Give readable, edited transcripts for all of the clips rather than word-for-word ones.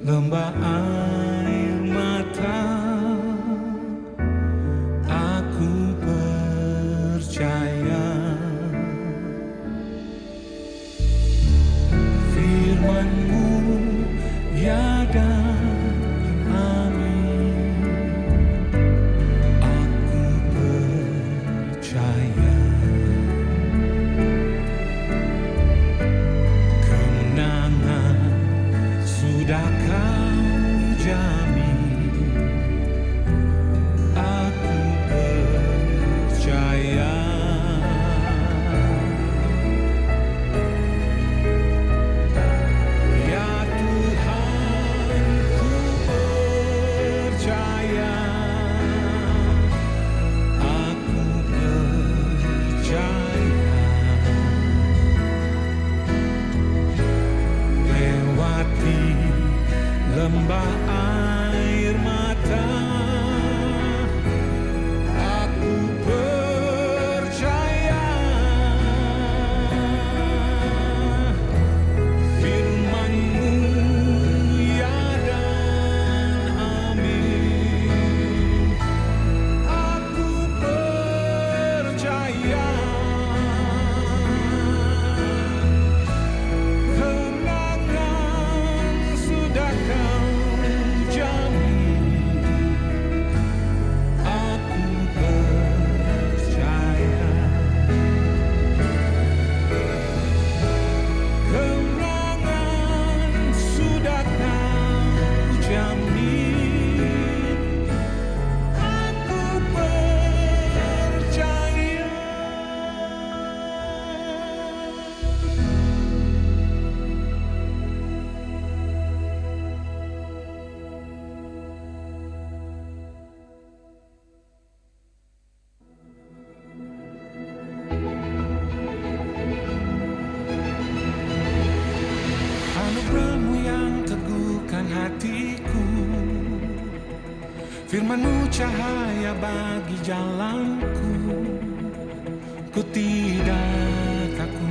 lembah air mata, aku percaya firman-Mu, ya dan amin. Aku percaya kemenangan sudah Kau jamin. Aku percaya ya Tuhan, ku percaya. Aku percaya lewati lembah air mata, aku percaya firman-Mu, ya dan amin. Aku percaya kemenangan sudah Kau jamin. Aku percaya kemenangan sudah Kau jamin. Aku percaya. Anugerah-Mu yang teguhkan hatiku, firman-Mu cahaya bagi jalanku. Ku tidak takut.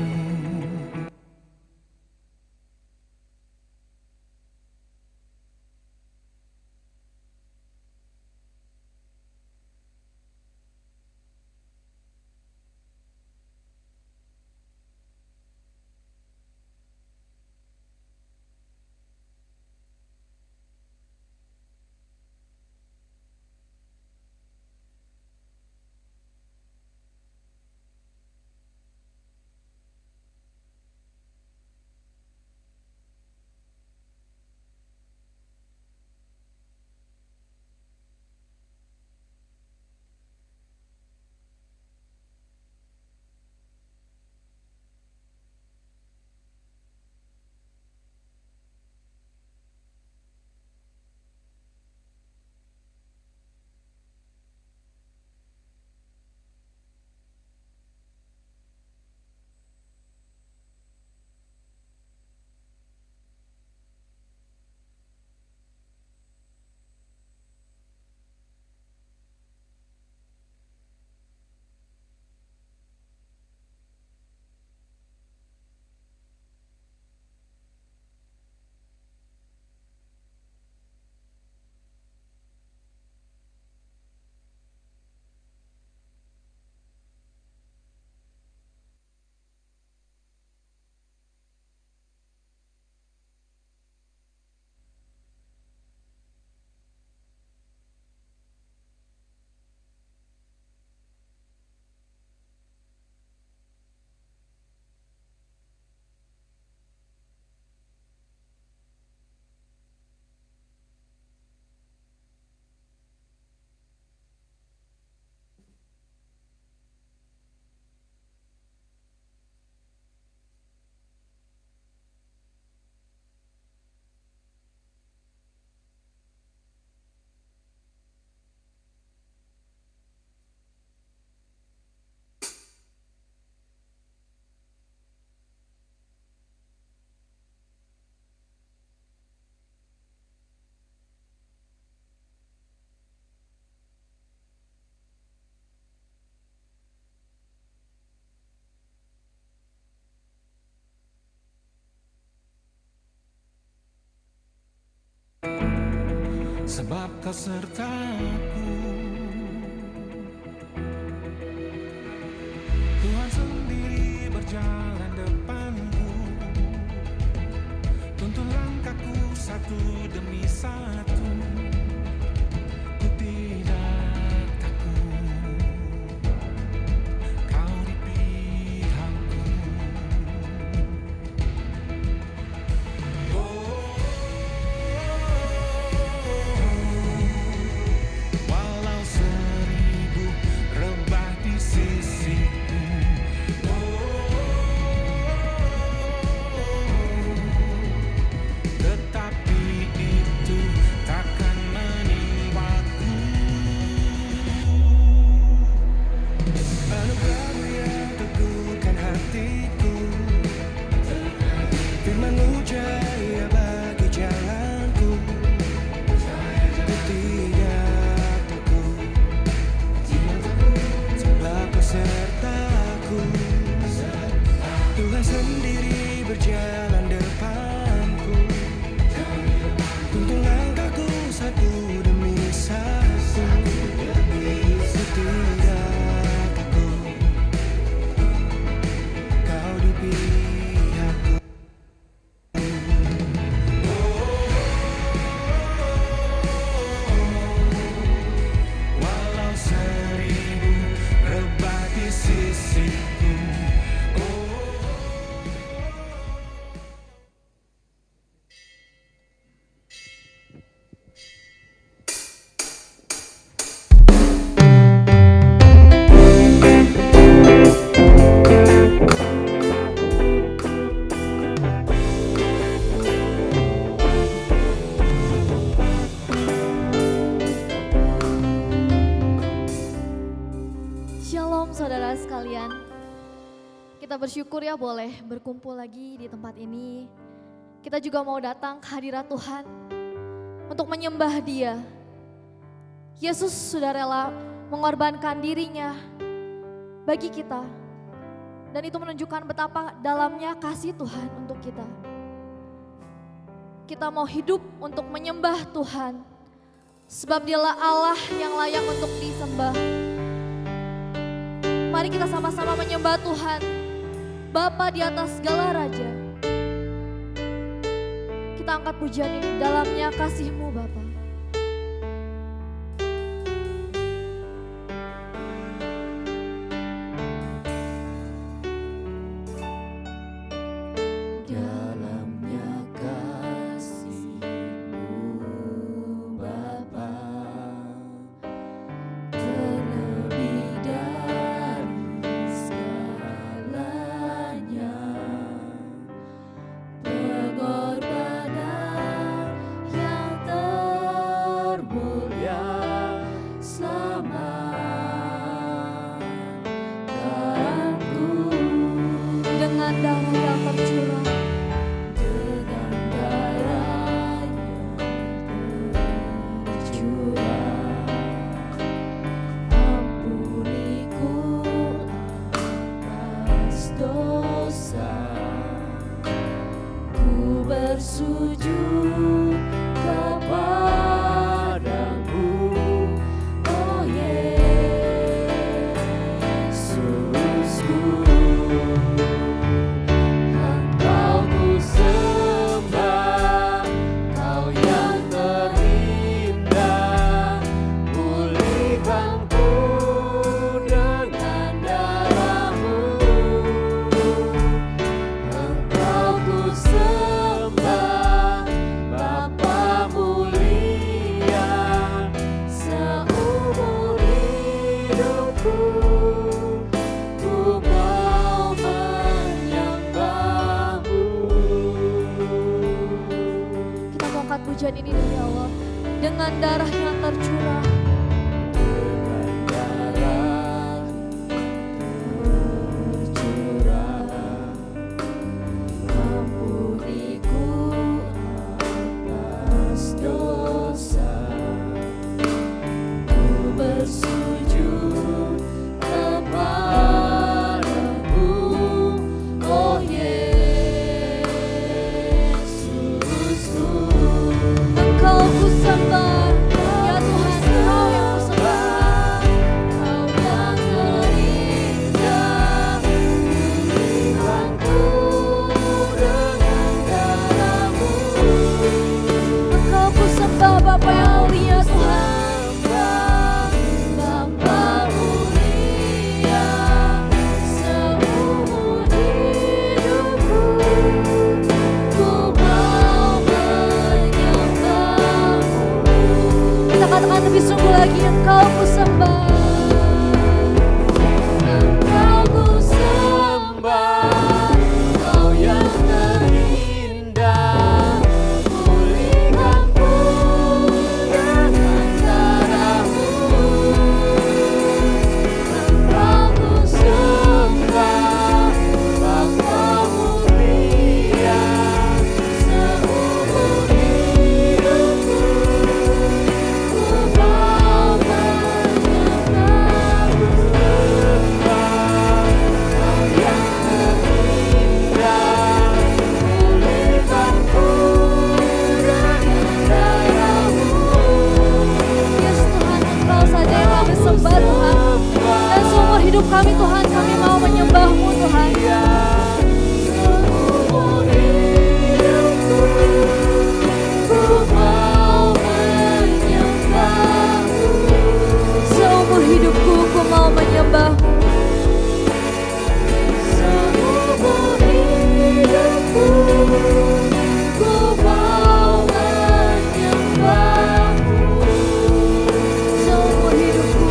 sebab kau sertaku. Tuhan sendiri berjalan depanku, tuntun langkahku satu demi satu. Ku tidak takut, kau di pihakku. Walau seribu rebah di sisiku, tetapi itu takkan menimbaku. Anugerahmu yang teguhkan hatiku, firman-Mu jaya bagi jalanku. Ku tidak takut, sebab Kau sertaku. Tuhan sendiri berjalan depanku, tuntun langkahku satu demi satu. Ku tidak takut, Kau di pihakku. Walau seribu rebah di sisiku. Shalom saudara sekalian, kita bersyukur ya boleh berkumpul lagi di tempat ini. Kita juga mau datang ke hadirat Tuhan untuk menyembah Dia. Yesus sudah rela mengorbankan dirinya bagi kita. Dan itu menunjukkan betapa dalamnya kasih Tuhan untuk kita. Kita mau hidup untuk menyembah Tuhan, sebab Dialah Allah yang layak untuk disembah. Mari kita sama-sama menyembah Tuhan, Bapa di atas segala raja. Kita angkat pujian ini, dalamnya kasih-Mu Bapa. Dalamnya kasih-Mu Bapa, terlebih dari segalanya, pengorbanan yang termulia selamatkanku. Dengan darah yang tercurah, Dengan darah yang tercurah, ampuniku atas dosa. Ku bersujud kepadamu, oh Yesusku. Engkau ku sembah, Kau yang terindah. Pulihkanku dengan darah-Mu. Engkau ku sembah, Bapa mulia. Seumur hidupku ku mau menyembah-Mu. kita mau angkat pujian ini dari Allah. Dengan darah yang tercurah, Dengan darah tercurah, ampuniku atas dosa. Ku bersujud kepadamu, oh Yesusku. Engkau ku sembah, Bapa yang mulia Tuhan. Bapa mulia, seumur hidupku ku mau menyembahmu. Kita katakan lebih sungguh lagi, Engkau ku sembah. Engkau ku sembah, Kau yang terindah, pulihkanku dengan darah-Mu. Engkau ku sembah, Bapa mulia, seumur hidupku ku mau menyembahmu. Yes Tuhan, Engkau saja yang kami sembah Tuhan. Dan seumur hidup kami Tuhan, kami mau menyembah-Mu Tuhan. Seumur hidupku ku mau menyembah-Mu. Seumur hidupku.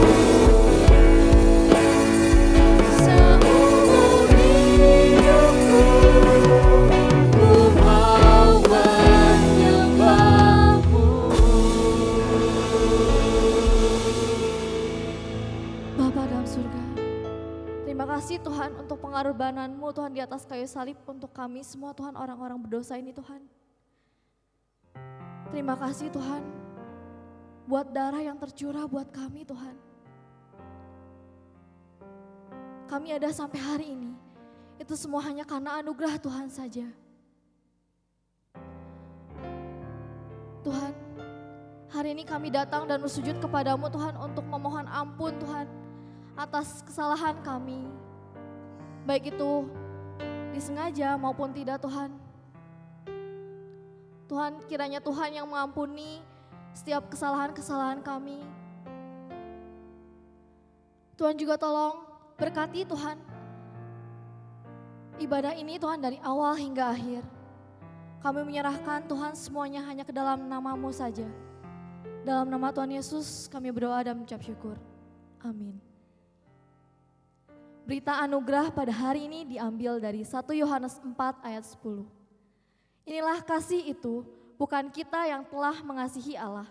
Bapa dalam surga, terima kasih Tuhan untuk pengorbanan-Mu Tuhan di atas kayu salib untuk kami semua Tuhan, orang-orang berdosa ini Tuhan. Terima kasih Tuhan buat darah yang tercurah buat kami Tuhan. Kami ada sampai hari ini, itu semua hanya karena anugerah Tuhan saja. Tuhan, hari ini kami datang dan bersujud kepadamu Tuhan untuk memohon ampun Tuhan atas kesalahan kami. Baik itu disengaja maupun tidak Tuhan. Tuhan, kiranya Tuhan yang mengampuni setiap kesalahan-kesalahan kami. Tuhan juga tolong berkati Tuhan ibadah ini Tuhan dari awal hingga akhir. Kami menyerahkan Tuhan semuanya hanya ke dalam nama-Mu saja. Dalam nama Tuhan Yesus kami berdoa dan mengucap syukur. Amin. Berita anugerah pada hari ini diambil dari 1 Yohanes 4 ayat 10. Inilah kasih itu, bukan kita yang telah mengasihi Allah,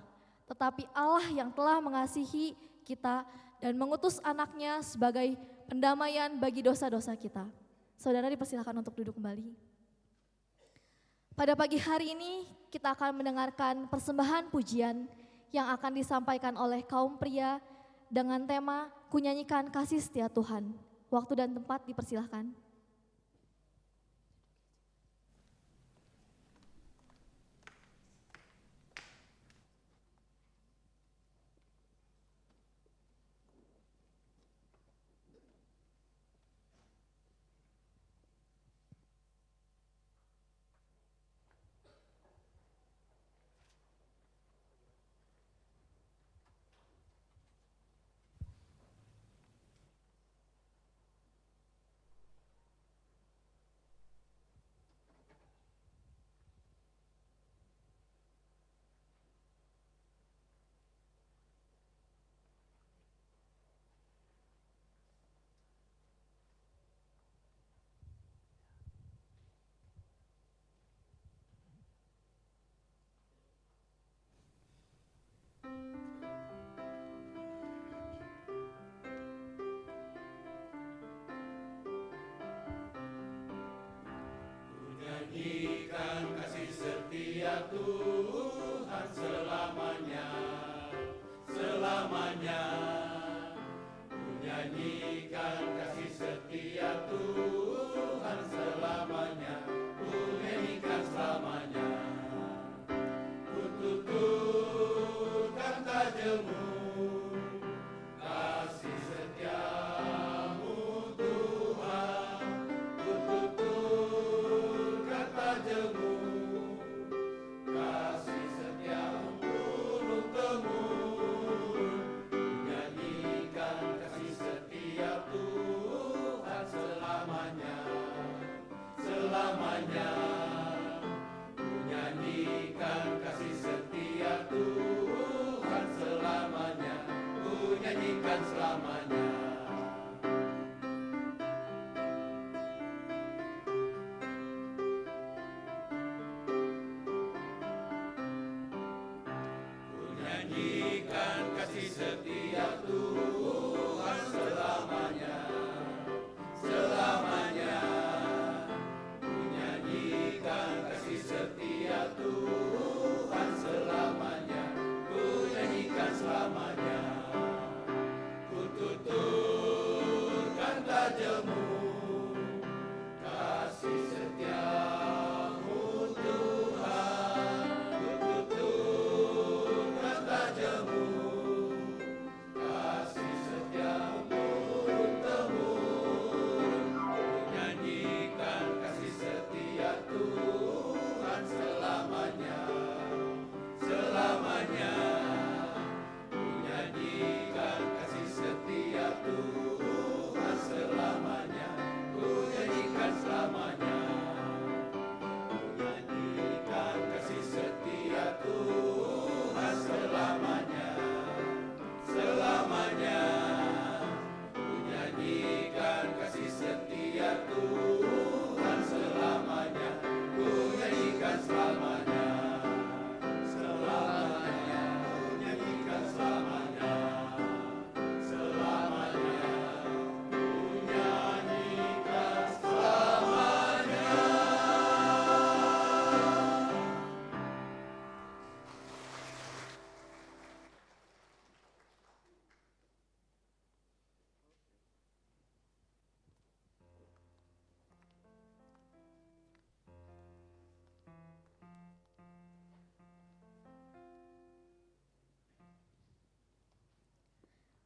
tetapi Allah yang telah mengasihi kita dan mengutus anaknya sebagai pendamaian bagi dosa-dosa kita. Saudara dipersilakan untuk duduk kembali. Pada pagi hari ini kita akan mendengarkan persembahan pujian yang akan disampaikan oleh kaum pria dengan tema Kunyanyikan Kasih Setia Tuhan. Waktu dan tempat dipersilahkan.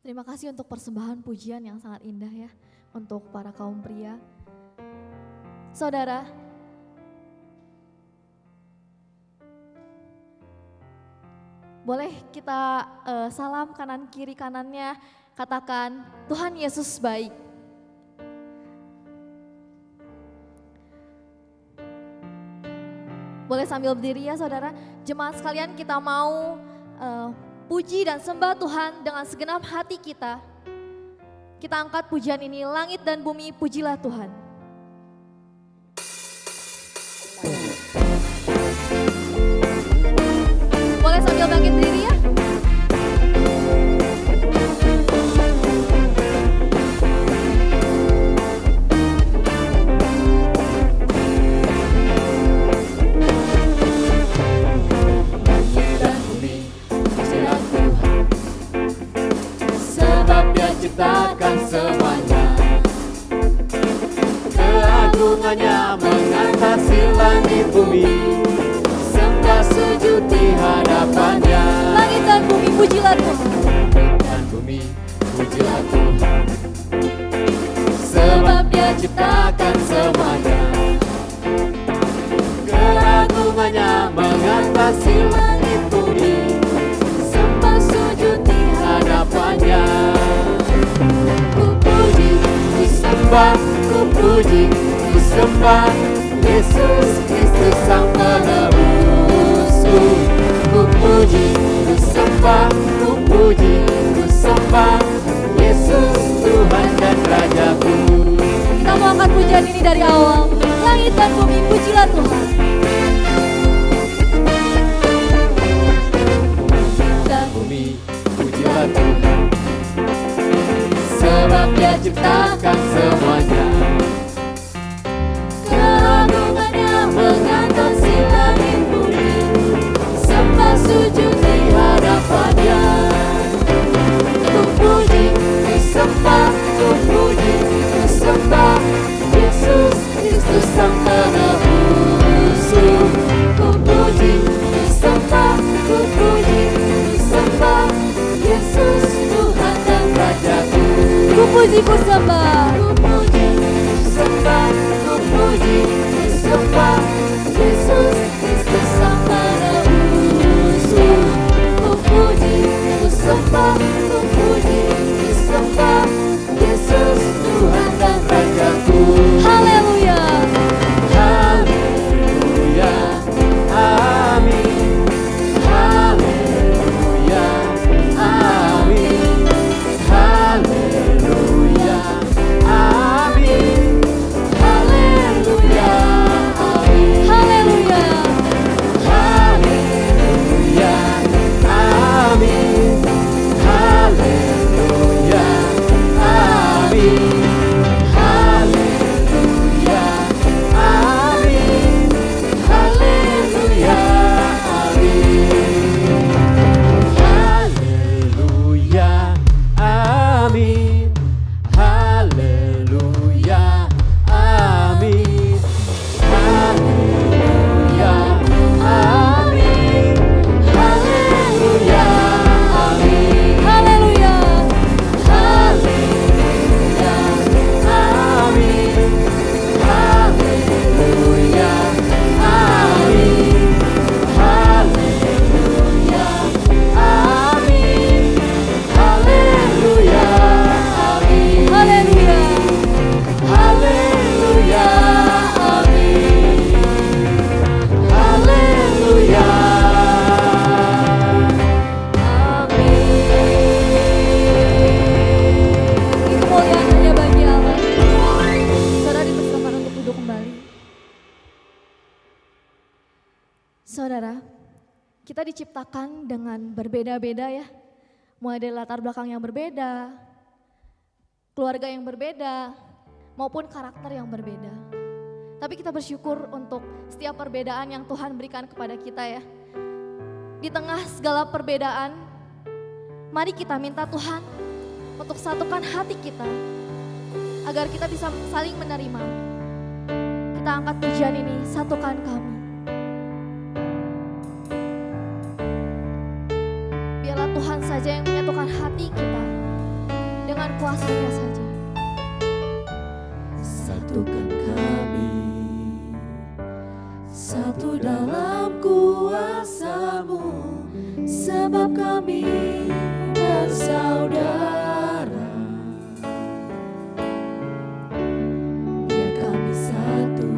Terima kasih untuk persembahan pujian yang sangat indah ya untuk para kaum pria. Saudara, boleh kita salam kanan kiri kanannya, katakan Tuhan Yesus baik. Boleh sambil berdiri ya saudara. Jemaat sekalian, kita mau puji dan sembah Tuhan dengan segenap hati kita. Kita angkat pujian ini, langit dan bumi pujilah Tuhan. Boleh sambil bangkit berdiri ya. Ciptakan semuanya, keagungannya mengatasi langit bumi, sembah sujud di hadapannya. Langit dan bumi pujilah Tuhan. Langit dan bumi pujilah Tuhan, sebab Dia ciptakan semuanya, keagungannya mengatasi langit bumi, sembah sujud di hadapannya. Ku puji, ku sembah Yesus Kristus Sang Penebusku. Ku puji, ku sembah, ku puji, ku sembah Yesus Tuhan dan Rajaku. Kita mau angkat pujian ini dari awal. Langit dan bumi pujilah Tuhan. Dan bumi pujilah Tuhan, sebab Dia ciptakan semuanya, keagungannya mengatasi langit bumi, sembah sujud di hadapannya. Ku puji, ku sembah, ku puji, ku sembah Yesus Kristus Sang Penebusku. Ku puji, ku sembah, ku puji, ku sembah Yesus Tuhan dan Rajaku. Ku puji, ku sembah. Ku puji, ku sembah, ku puji, ku sembah Yesus Kristus Sang Penebusku. Ku puji, ku sembah, ku puji, ku sembah Yesus Tuhan dan Rajaku. Haleluya. Haleluya, amin. Haleluya, amin. Haleluya, diciptakan dengan berbeda-beda ya. Mulai dari latar belakang yang berbeda, keluarga yang berbeda, maupun karakter yang berbeda. Tapi kita bersyukur untuk setiap perbedaan yang Tuhan berikan kepada kita ya. Di tengah segala perbedaan, mari kita minta Tuhan untuk satukan hati kita, agar kita bisa saling menerima. Kita angkat pujian ini, satukan kami. Biarlah Tuhan saja yang menyatukan hati kita dengan kuasa-Nya saja. Satukan kami, satu dalam kuasa-Mu, sebab kami bersaudara. Biar kami satu,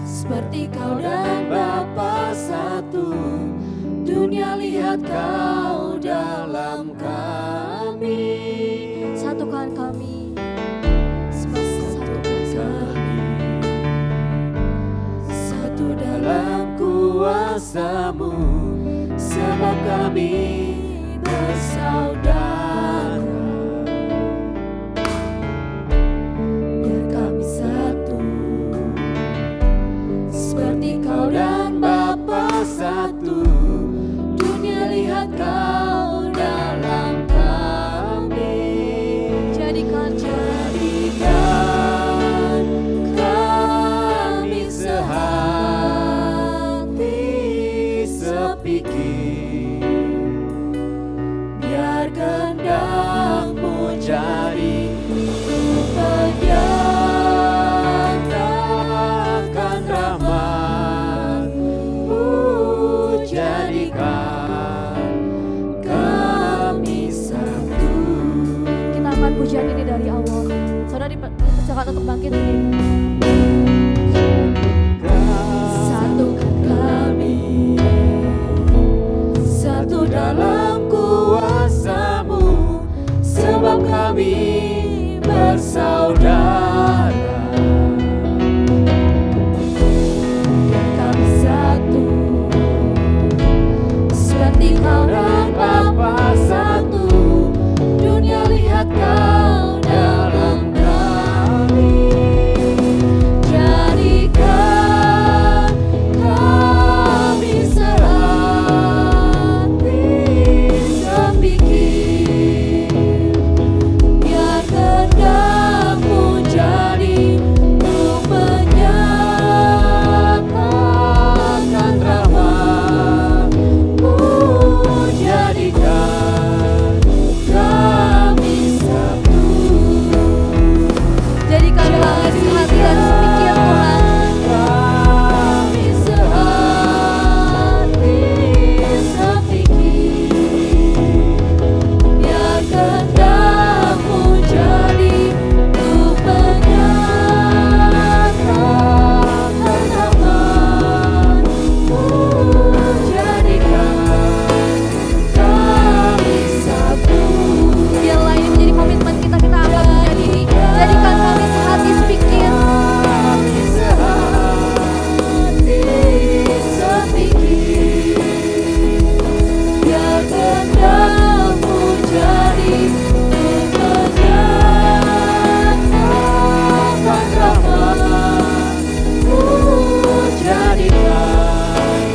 seperti Kau dan Bapa satu. Dunia lihat Kau dalam kami. Satukan kami. Satukan kami, satu dalam kuasa-Mu, sebab kami bersaudara. Biar kami satu, seperti Kau dan Bapa satu. Dunia lihat Kau dalam kami. Jadikan kami sehati sepikir, biar kehendak-Mu jadi menyatakan rahmat-Mu. Jadikan kami satu. kita angkat pujian ini dari awal. Saudara dipersilakan untuk bangkit berdiri. Satukan kami, satu dalam kuasa-Mu, sebab kami bersaudara. Biar kami satu, seperti Kau dan Bapa satu. Dunia lihat Kau dalam kami. Jadikan kami sehati sepikir, biar kehendak-Mu jadi untuk menyatakan rahmat-Mu. Jadikan kami satu. Jadikan kami sehati dan sepikir Tuhan. Kami sehati sepikir, biar kehendak-Mu jadi untuk menyatakan rahmat-Mu. Jadikan kami satu. Biarlah ini menjadi komitmen kita, kita angkat pujian ini. Jadikan kami sehati sepikir. Kami sehati sepikir, biar kehendak-Mu jadi untuk menyatakan rahmat-Mu. Jadikan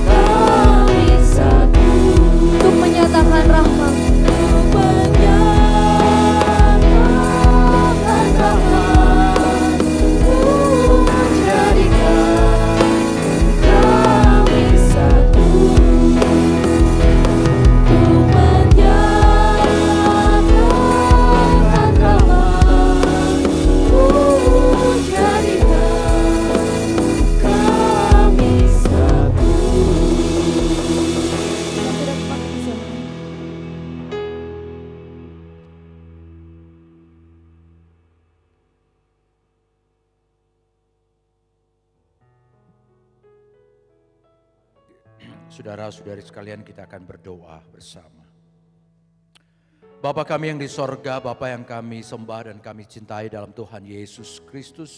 kami satu. Untuk menyatakan rahmat. Untuk menyatakan rahmat-Mu. Jadikan kami satu. Untuk menyatakan rahmat-Mu. Jadikan kami satu. Sudah cepat bisa. Saudara-saudari sekalian, kita akan berdoa bersama. Bapa kami yang di sorga, Bapa yang kami sembah dan kami cintai dalam Tuhan Yesus Kristus.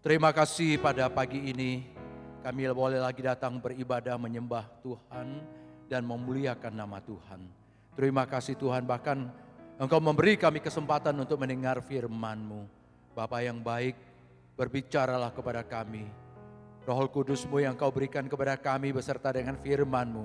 Terima kasih pada pagi ini Kami boleh lagi datang beribadah menyembah Tuhan dan memuliakan nama Tuhan. Terima kasih Tuhan, bahkan Engkau memberi kami kesempatan untuk mendengar firman-Mu. Bapa yang baik, berbicaralah kepada kami. Roh Kudus-Mu yang Kau berikan kepada kami beserta dengan firman-Mu.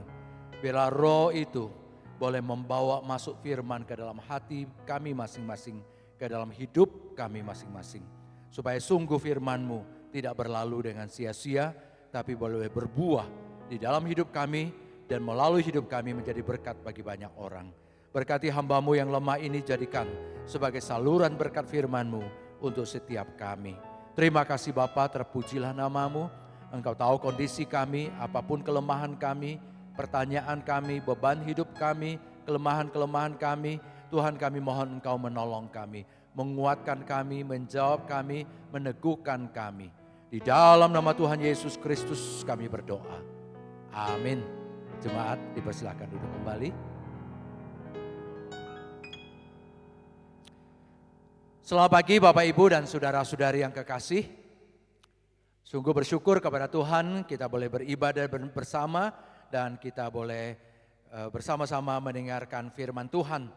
Bila roh itu boleh membawa masuk firman ke dalam hati kami masing-masing, ke dalam hidup kami masing-masing. Supaya sungguh firman-Mu tidak berlalu dengan sia-sia, tapi boleh berbuah di dalam hidup kami dan melalui hidup kami menjadi berkat bagi banyak orang. Berkati hamba-Mu yang lemah ini, jadikan sebagai saluran berkat firman-Mu untuk setiap kami. Terima kasih Bapa, terpujilah nama-Mu. Engkau tahu kondisi kami, apapun kelemahan kami, pertanyaan kami, beban hidup kami, kelemahan-kelemahan kami. Tuhan, kami mohon Engkau menolong kami, menguatkan kami, menjawab kami, meneguhkan kami. Di dalam nama Tuhan Yesus Kristus kami berdoa. Amin. Jemaat dipersilakan duduk kembali. Selamat pagi Bapak Ibu dan saudara-saudari yang kekasih. Sungguh bersyukur kepada Tuhan kita boleh beribadah bersama dan kita boleh bersama-sama mendengarkan firman Tuhan.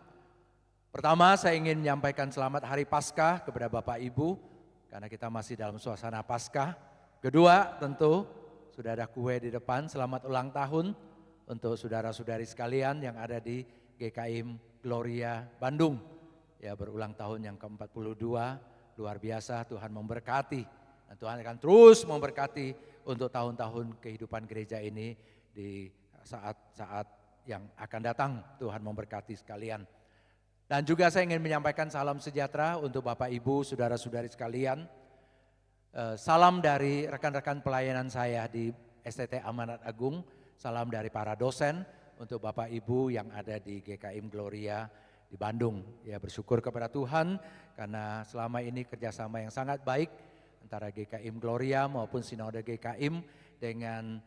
Pertama saya ingin menyampaikan selamat Hari Paskah kepada Bapak Ibu karena kita masih dalam suasana Paskah. Kedua tentu sudah ada kue di depan, selamat ulang tahun untuk saudara-saudari sekalian yang ada di GKIM Gloria Bandung. Ya, berulang tahun yang ke-42, luar biasa, Tuhan memberkati. Dan Tuhan akan terus memberkati untuk tahun-tahun kehidupan gereja ini di saat-saat yang akan datang. Tuhan memberkati sekalian. Dan juga saya ingin menyampaikan salam sejahtera untuk Bapak Ibu, saudara-saudari sekalian. Salam dari rekan-rekan pelayanan saya di STT Amanat Agung. Salam dari para dosen untuk Bapak Ibu yang ada di GKIM Gloria di Bandung. Ya, bersyukur kepada Tuhan karena selama ini kerjasama yang sangat baik antara GKIM Gloria maupun Sinode GKIM dengan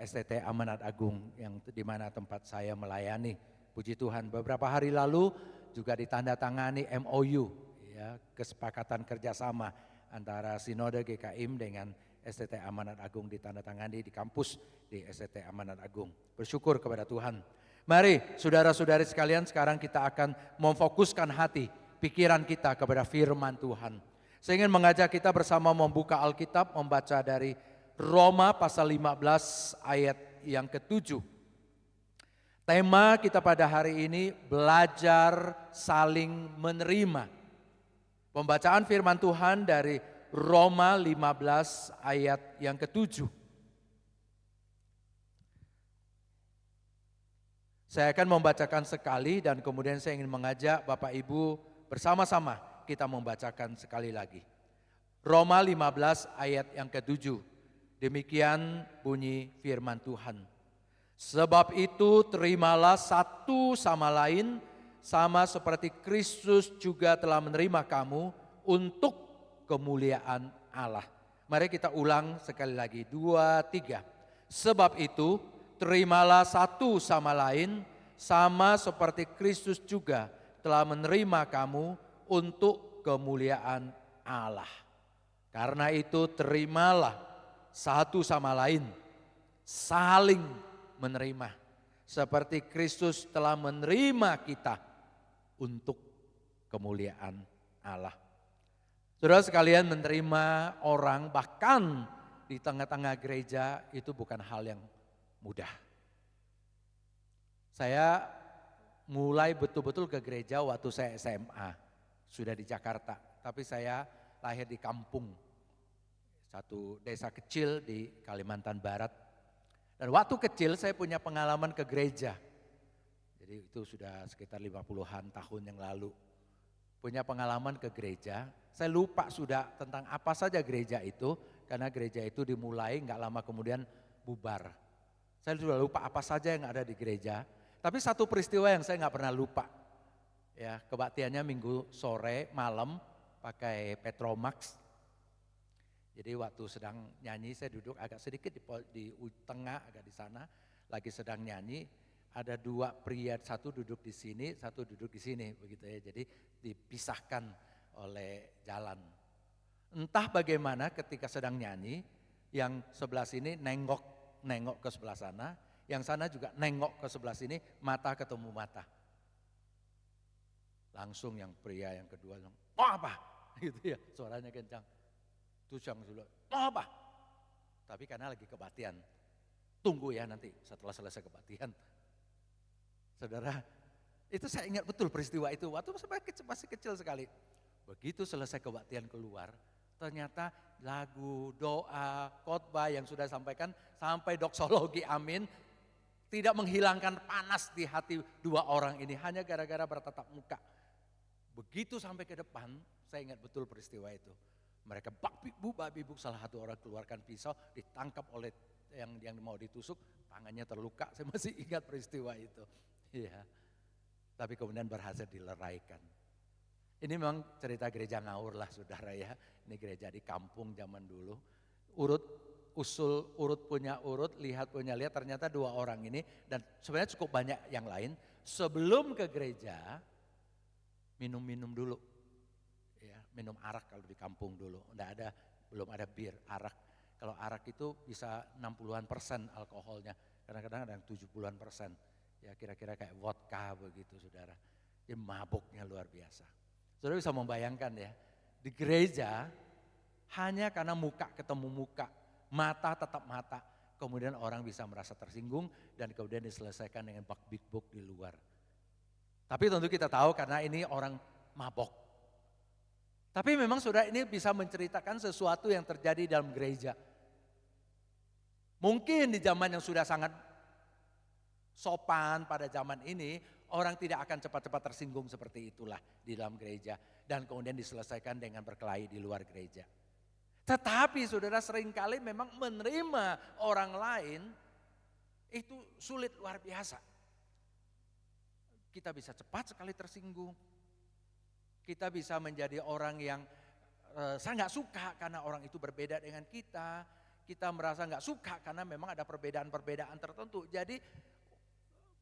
STT Amanat Agung yang di mana tempat saya melayani. Puji Tuhan, beberapa hari lalu juga ditandatangani MOU, ya, kesepakatan kerjasama antara Sinode GKIM dengan STT Amanat Agung ditandatangani di kampus di STT Amanat Agung. Bersyukur kepada Tuhan. Mari saudara-saudari sekalian, sekarang kita akan memfokuskan hati, pikiran kita kepada firman Tuhan. Saya ingin mengajak kita bersama membuka Alkitab, membaca dari Roma pasal 15 ayat yang ke-7. Tema kita pada hari ini belajar saling menerima. Pembacaan firman Tuhan dari Roma 15 ayat yang ke-7. Saya akan membacakan sekali dan kemudian saya ingin mengajak Bapak Ibu bersama-sama kita membacakan sekali lagi. Roma 15 ayat yang ke-7. Demikian bunyi firman Tuhan. Sebab itu terimalah satu sama lain sama seperti Kristus juga telah menerima kamu untuk kemuliaan Allah. Mari kita ulang sekali lagi. 2, 3. Sebab itu terimalah satu sama lain sama seperti Kristus juga telah menerima kamu untuk kemuliaan Allah. Karena itu terimalah satu sama lain, saling menerima. Seperti Kristus telah menerima kita untuk kemuliaan Allah. Saudara sekalian, menerima orang bahkan di tengah-tengah gereja itu bukan hal yang mudah. Saya mulai betul-betul ke gereja waktu saya SMA, sudah di Jakarta. Tapi saya lahir di kampung, satu desa kecil di Kalimantan Barat. Dan waktu kecil saya punya pengalaman ke gereja. Jadi itu sudah sekitar 50-an tahun yang lalu. Punya pengalaman ke gereja, saya lupa sudah tentang apa saja gereja itu. Karena gereja itu dimulai gak lama kemudian bubar. Saya sudah lupa apa saja yang ada di gereja. Tapi satu peristiwa yang saya gak pernah lupa. Ya, kebaktiannya minggu sore malam pakai Petromax. Jadi waktu sedang nyanyi saya duduk agak sedikit di tengah, agak di sana. Lagi sedang nyanyi, ada dua pria, satu duduk di sini, satu duduk di sini. Begitu ya, jadi dipisahkan oleh jalan. Entah bagaimana ketika sedang nyanyi, Yang sebelah sini nengok ke sebelah sana, yang sana juga nengok ke sebelah sini, mata ketemu mata. Langsung yang pria yang kedua bilang, mau apa? Gitu ya, suaranya kencang. Terus yang dulu, mau apa? Tapi karena lagi kebaktian, tunggu ya nanti setelah selesai kebaktian. Saudara, itu saya ingat betul peristiwa itu, waktu masih kecil sekali. Begitu selesai kebaktian keluar, ternyata lagu, doa, khotbah yang sudah sampaikan sampai doksologi amin, tidak menghilangkan panas di hati dua orang ini, hanya gara-gara bertatap muka. Begitu sampai ke depan, saya ingat betul peristiwa itu. Mereka babi-bu, salah satu orang keluarkan pisau, ditangkap oleh yang mau ditusuk, tangannya terluka. Saya masih ingat peristiwa itu. Iya. Tapi kemudian berhasil dileraikan. Ini memang cerita gereja ngawur lah saudara ya. Ini gereja di kampung zaman dulu. Urut punya urut, lihat punya lihat, ternyata dua orang ini. Dan sebenarnya cukup banyak yang lain. Sebelum ke gereja, minum-minum dulu. Ya, minum arak kalau di kampung dulu. Belum ada bir, arak. Kalau arak itu bisa 60-an% alkoholnya. Kadang-kadang ada yang 70-an%. Ya kira-kira kayak vodka begitu saudara. Dia mabuknya luar biasa. Saudara bisa membayangkan ya. Di gereja hanya karena muka ketemu muka. Mata tetap mata. Kemudian orang bisa merasa tersinggung dan kemudian diselesaikan dengan bak-bik-buk di luar. Tapi tentu kita tahu karena ini orang mabok. Tapi memang saudara ini bisa menceritakan sesuatu yang terjadi dalam gereja. Mungkin di zaman yang sudah sangat sopan pada zaman ini, orang tidak akan cepat-cepat tersinggung seperti itulah di dalam gereja. Dan kemudian diselesaikan dengan berkelahi di luar gereja. Tetapi saudara seringkali memang menerima orang lain itu sulit luar biasa. Kita bisa cepat sekali tersinggung. Kita bisa menjadi orang yang saya nggak suka karena orang itu berbeda dengan kita. Kita merasa nggak suka karena memang ada perbedaan-perbedaan tertentu. Jadi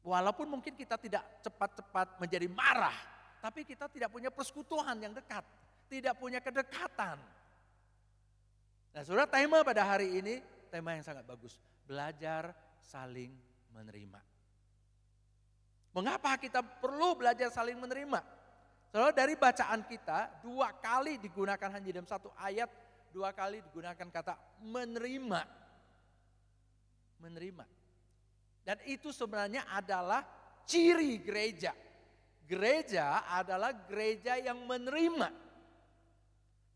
walaupun mungkin kita tidak cepat-cepat menjadi marah, tapi kita tidak punya persekutuan yang dekat, tidak punya kedekatan. Nah, saudara, tema pada hari ini tema yang sangat bagus, belajar saling menerima. Mengapa kita perlu belajar saling menerima? Saudara, dari bacaan kita 2 kali digunakan hanya dalam 1 ayat, 2 kali digunakan kata menerima. Menerima. Dan itu sebenarnya adalah ciri gereja. Gereja adalah gereja yang menerima.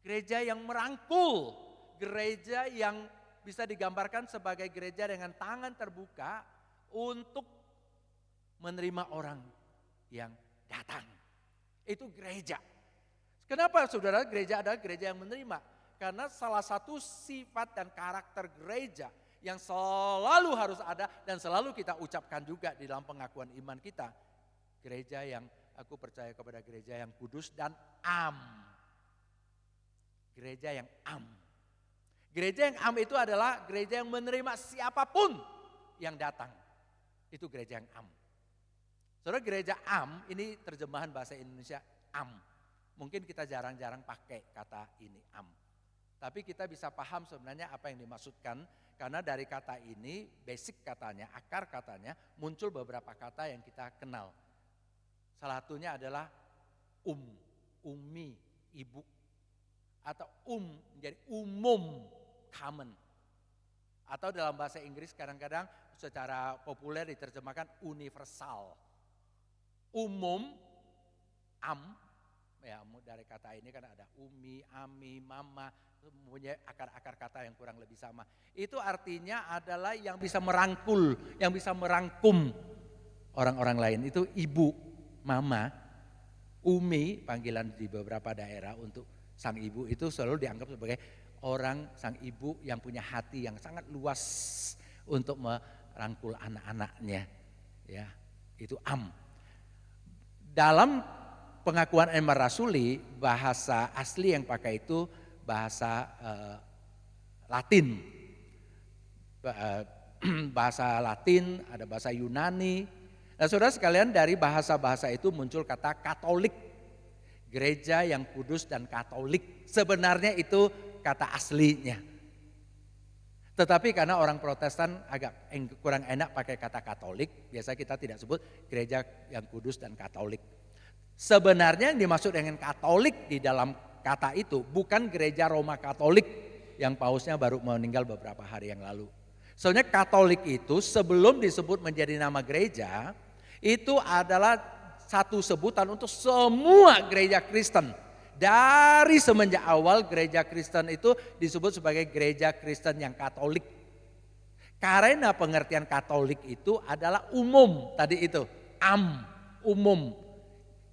Gereja yang merangkul. Gereja yang bisa digambarkan sebagai gereja dengan tangan terbuka untuk menerima orang yang datang. Itu gereja. Kenapa saudara gereja adalah gereja yang menerima? Karena salah satu sifat dan karakter gereja yang selalu harus ada dan selalu kita ucapkan juga di dalam pengakuan iman kita. Gereja yang aku percaya kepada gereja yang kudus dan am. Gereja yang am. Gereja yang am itu adalah gereja yang menerima siapapun yang datang. Itu gereja yang am. Saudara, gereja am ini terjemahan bahasa Indonesia am. Mungkin kita jarang-jarang pakai kata ini am. Tapi kita bisa paham sebenarnya apa yang dimaksudkan. Karena dari kata ini, basic katanya, akar katanya, muncul beberapa kata yang kita kenal. Salah satunya adalah umi, ibu. Atau menjadi umum, common. Atau dalam bahasa Inggris kadang-kadang secara populer diterjemahkan universal. Umum, ya dari kata ini kan ada umi, ami, mama, punya akar-akar kata yang kurang lebih sama. Itu artinya adalah yang bisa merangkul, yang bisa merangkum orang-orang lain. Itu ibu, mama, umi, panggilan di beberapa daerah untuk sang ibu itu selalu dianggap sebagai orang, sang ibu yang punya hati yang sangat luas untuk merangkul anak-anaknya. Ya, itu am. Dalam pengakuan iman rasuli, bahasa asli yang pakai itu bahasa Latin. Bahasa Latin, ada bahasa Yunani. Nah, saudara sekalian, dari bahasa-bahasa itu muncul kata Katolik. Gereja yang kudus dan Katolik. Sebenarnya itu kata aslinya. Tetapi karena orang Protestan agak kurang enak pakai kata Katolik, biasa kita tidak sebut gereja yang kudus dan Katolik. Sebenarnya yang dimaksud dengan Katolik di dalam kata itu bukan gereja Roma Katolik yang pausnya baru meninggal beberapa hari yang lalu. Soalnya Katolik itu sebelum disebut menjadi nama gereja, itu adalah satu sebutan untuk semua gereja Kristen. Dari semenjak awal gereja Kristen itu disebut sebagai gereja Kristen yang Katolik. Karena pengertian Katolik itu adalah umum, tadi itu, umum.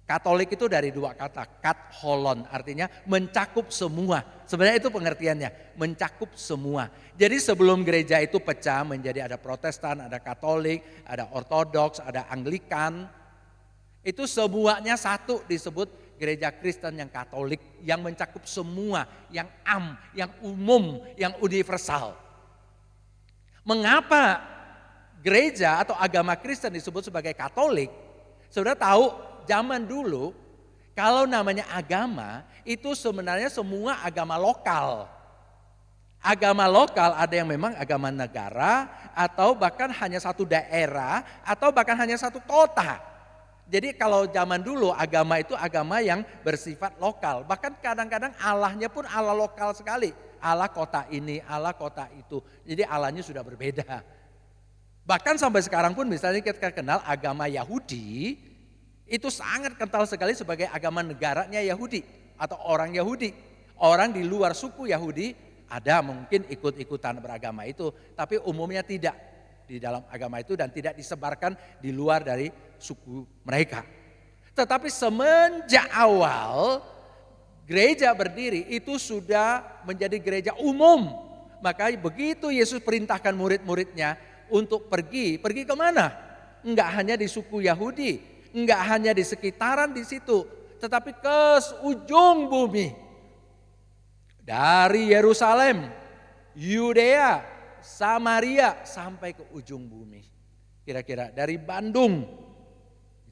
Katolik itu dari dua kata, katholon, artinya mencakup semua. Sebenarnya itu pengertiannya, mencakup semua. Jadi sebelum gereja itu pecah menjadi ada Protestan, ada Katolik, ada Ortodoks, ada Anglikan. Itu semuanya satu disebut gereja Kristen yang Katolik, yang mencakup semua, yang yang umum, yang universal. Mengapa gereja atau agama Kristen disebut sebagai Katolik? Saudara tahu zaman dulu kalau namanya agama itu sebenarnya semua agama lokal. Agama lokal ada yang memang agama negara atau bahkan hanya satu daerah atau bahkan hanya satu kota. Jadi kalau zaman dulu agama itu agama yang bersifat lokal. Bahkan kadang-kadang Allahnya pun Allah lokal sekali. Allah kota ini, Allah kota itu. Jadi Allahnya sudah berbeda. Bahkan sampai sekarang pun misalnya kita kenal agama Yahudi. Itu sangat kental sekali sebagai agama negaranya Yahudi atau orang Yahudi. Orang di luar suku Yahudi ada mungkin ikut-ikutan beragama itu. Tapi umumnya tidak di dalam agama itu dan tidak disebarkan di luar dari suku mereka. Tetapi semenjak awal gereja berdiri itu sudah menjadi gereja umum. Maka begitu Yesus perintahkan murid-muridnya untuk pergi kemana? Enggak hanya di suku Yahudi, enggak hanya di sekitaran di situ, tetapi ke ujung bumi. Dari Yerusalem, Yudea, Samaria sampai ke ujung bumi. Kira-kira dari Bandung,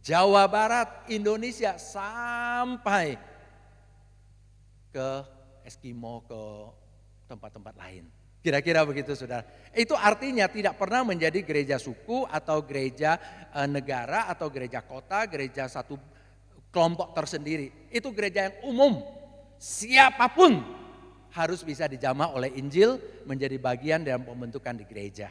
Jawa Barat, Indonesia sampai ke Eskimo, ke tempat-tempat lain. Kira-kira begitu saudara. Itu artinya tidak pernah menjadi gereja suku atau gereja negara atau gereja kota, gereja satu kelompok tersendiri. Itu gereja yang umum. Siapapun harus bisa dijamah oleh Injil menjadi bagian dalam pembentukan di gereja.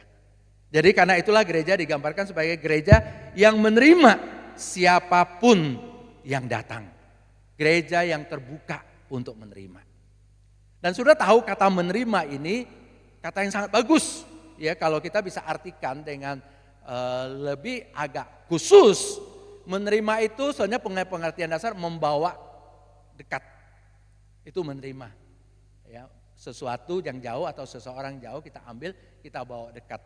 Jadi karena itulah gereja digambarkan sebagai gereja yang menerima siapapun yang datang. Gereja yang terbuka untuk menerima. Dan sudah tahu kata menerima ini kata yang sangat bagus. Ya, kalau kita bisa artikan dengan lebih agak khusus. Menerima itu soalnya pengertian dasar membawa dekat. Itu menerima. Ya, sesuatu yang jauh atau seseorang jauh kita ambil, kita bawa dekat.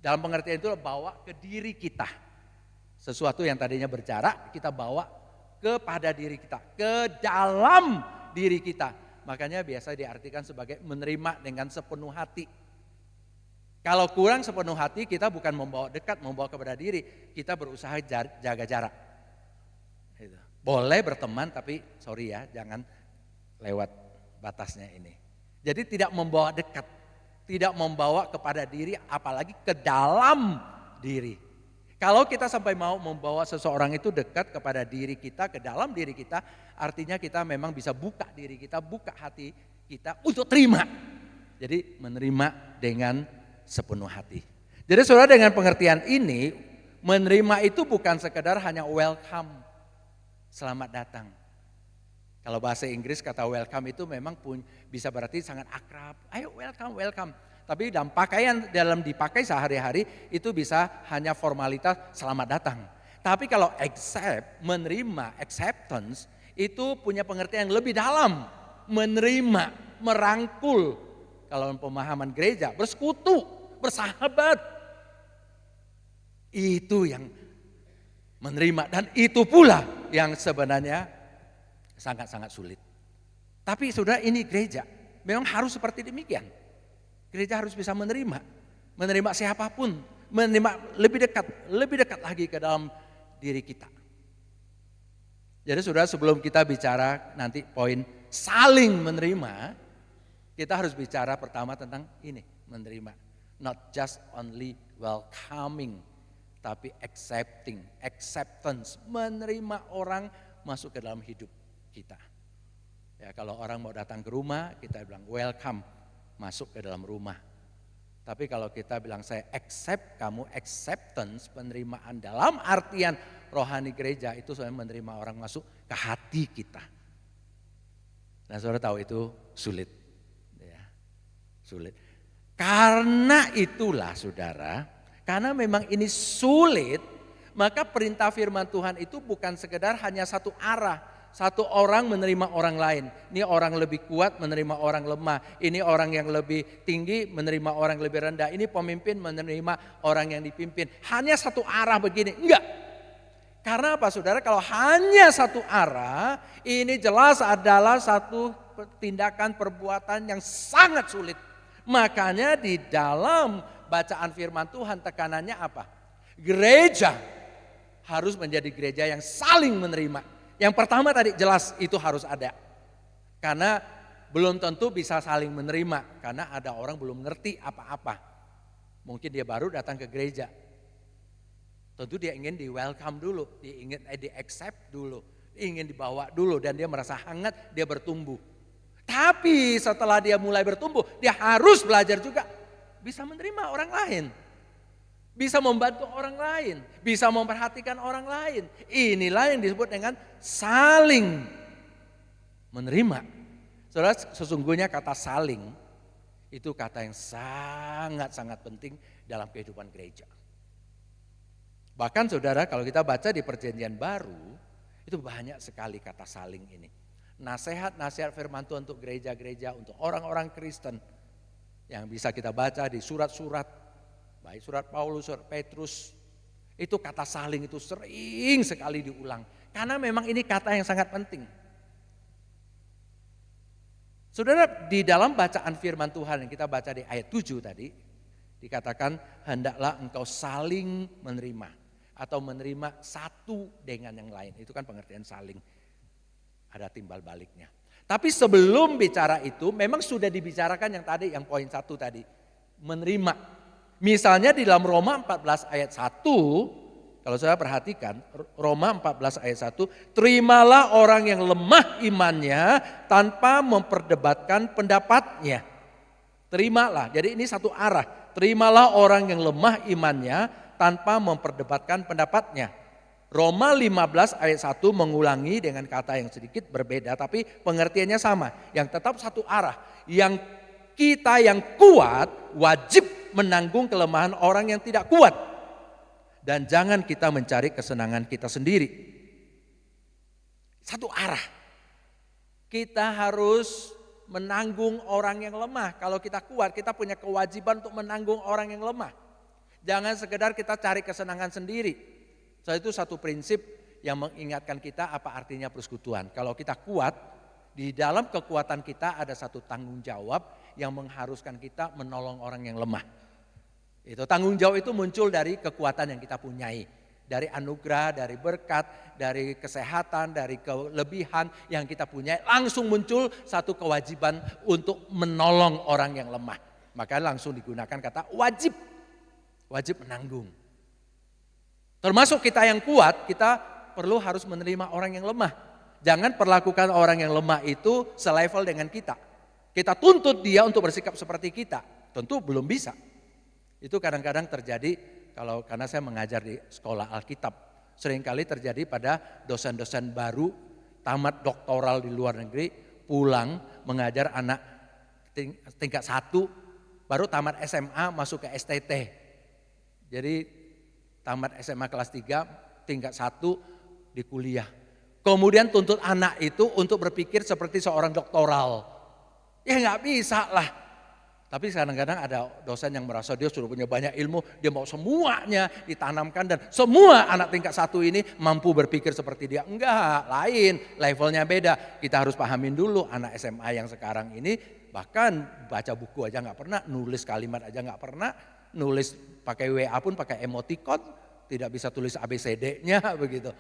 Dalam pengertian itu bawa ke diri kita. Sesuatu yang tadinya berjarak kita bawa kepada diri kita, ke dalam diri kita. Makanya biasa diartikan sebagai menerima dengan sepenuh hati. Kalau kurang sepenuh hati kita bukan membawa dekat, membawa kepada diri. Kita berusaha jaga jarak. Boleh berteman tapi sorry ya, jangan lewat batasnya ini. Jadi tidak membawa dekat, tidak membawa kepada diri apalagi ke dalam diri. Kalau kita sampai mau membawa seseorang itu dekat kepada diri kita, ke dalam diri kita, artinya kita memang bisa buka diri kita, buka hati kita untuk terima. Jadi menerima dengan sepenuh hati. Jadi saudara dengan pengertian ini, menerima itu bukan sekedar hanya welcome, selamat datang. Kalau bahasa Inggris kata welcome itu memang bisa berarti sangat akrab. Ayo welcome. Tapi dalam dipakai sehari-hari itu bisa hanya formalitas selamat datang. Tapi kalau menerima, acceptance itu punya pengertian yang lebih dalam. Menerima, merangkul. Kalau pemahaman gereja, bersekutu, bersahabat. Itu yang menerima dan itu pula yang sebenarnya sangat-sangat sulit. Tapi saudara ini gereja memang harus seperti demikian. Gereja harus bisa menerima siapapun, menerima lebih dekat lagi ke dalam diri kita. Jadi saudara sebelum kita bicara nanti poin saling menerima, kita harus bicara pertama tentang ini. menerima. Not just only welcoming, tapi acceptance, menerima orang masuk ke dalam hidup kita. Ya, kalau orang mau datang ke rumah, kita bilang welcome, masuk ke dalam rumah. Tapi kalau kita bilang saya accept kamu, acceptance, penerimaan dalam artian rohani gereja itu sebenarnya menerima orang masuk ke hati kita. Dan saudara tahu itu sulit. Ya, sulit. Karena itulah saudara, karena memang ini sulit, maka perintah firman Tuhan itu bukan sekedar hanya satu arah. Satu orang menerima orang lain. Ini orang lebih kuat menerima orang lemah. Ini orang yang lebih tinggi menerima orang lebih rendah. Ini pemimpin menerima orang yang dipimpin. Hanya satu arah begini. Enggak. Karena apa saudara? Kalau hanya satu arah, ini jelas adalah satu tindakan perbuatan yang sangat sulit. Makanya di dalam bacaan firman Tuhan tekanannya apa? Gereja harus menjadi gereja yang saling menerima. Yang pertama tadi jelas itu harus ada. Karena belum tentu bisa saling menerima. Karena ada orang belum ngerti apa-apa. Mungkin dia baru datang ke gereja. Tentu dia ingin di welcome dulu. Dia ingin di accept dulu. Dia ingin dibawa dulu dan dia merasa hangat, dia bertumbuh. Tapi setelah dia mulai bertumbuh, dia harus belajar juga. Bisa menerima orang lain. Bisa membantu orang lain, bisa memperhatikan orang lain. Inilah yang disebut dengan saling menerima. Saudara, sesungguhnya kata saling itu kata yang sangat-sangat penting dalam kehidupan gereja. Bahkan saudara, kalau kita baca di Perjanjian Baru, itu banyak sekali kata saling ini. Nasihat-nasihat firman Tuhan untuk gereja-gereja, untuk orang-orang Kristen yang bisa kita baca di surat-surat. Baik surat Paulus, surat Petrus, itu kata saling itu sering sekali diulang. Karena memang ini kata yang sangat penting. Saudara, di dalam bacaan firman Tuhan yang kita baca di ayat 7 tadi, dikatakan hendaklah engkau saling menerima. Atau menerima satu dengan yang lain. Itu kan pengertian saling. Ada timbal baliknya. Tapi sebelum bicara itu memang sudah dibicarakan yang tadi, yang poin 1 tadi. Menerima. Misalnya di dalam Roma 14 ayat 1, kalau saya perhatikan Roma 14 ayat 1, terimalah orang yang lemah imannya tanpa memperdebatkan pendapatnya. Terimalah, jadi ini satu arah. Terimalah orang yang lemah imannya tanpa memperdebatkan pendapatnya. Roma 15 ayat 1 mengulangi dengan kata yang sedikit berbeda tapi pengertiannya sama. Yang tetap satu arah, yang kita yang kuat wajib menanggung kelemahan orang yang tidak kuat. Dan jangan kita mencari kesenangan kita sendiri. Satu arah. Kita harus menanggung orang yang lemah. Kalau kita kuat, kita punya kewajiban untuk menanggung orang yang lemah. Jangan sekedar kita cari kesenangan sendiri. So, itu satu prinsip yang mengingatkan kita apa artinya persekutuan. Kalau kita kuat, di dalam kekuatan kita ada satu tanggung jawab yang mengharuskan kita menolong orang yang lemah. Itu tanggung jawab itu muncul dari kekuatan yang kita punyai. Dari anugerah, dari berkat, dari kesehatan, dari kelebihan yang kita punyai. Langsung muncul satu kewajiban untuk menolong orang yang lemah. Maka langsung digunakan kata wajib. Wajib menanggung. Termasuk kita yang kuat, kita perlu harus menerima orang yang lemah. Jangan perlakukan orang yang lemah itu selevel dengan kita. Kita tuntut dia untuk bersikap seperti kita. Tentu belum bisa. Itu kadang-kadang terjadi karena saya mengajar di sekolah Alkitab. Seringkali terjadi pada dosen-dosen baru tamat doktoral di luar negeri pulang mengajar anak tingkat 1 baru tamat SMA masuk ke STT. Jadi tamat SMA kelas 3 tingkat 1 di kuliah. Kemudian tuntut anak itu untuk berpikir seperti seorang doktoral. Ya nggak bisa lah. Tapi kadang-kadang ada dosen yang merasa dia sudah punya banyak ilmu, dia mau semuanya ditanamkan dan semua anak tingkat 1 ini mampu berpikir seperti dia. Enggak, lain, levelnya beda. Kita harus pahamin dulu anak SMA yang sekarang ini bahkan baca buku aja nggak pernah, nulis kalimat aja nggak pernah, nulis pakai WA pun pakai emoticon, tidak bisa tulis ABCD-nya begitu.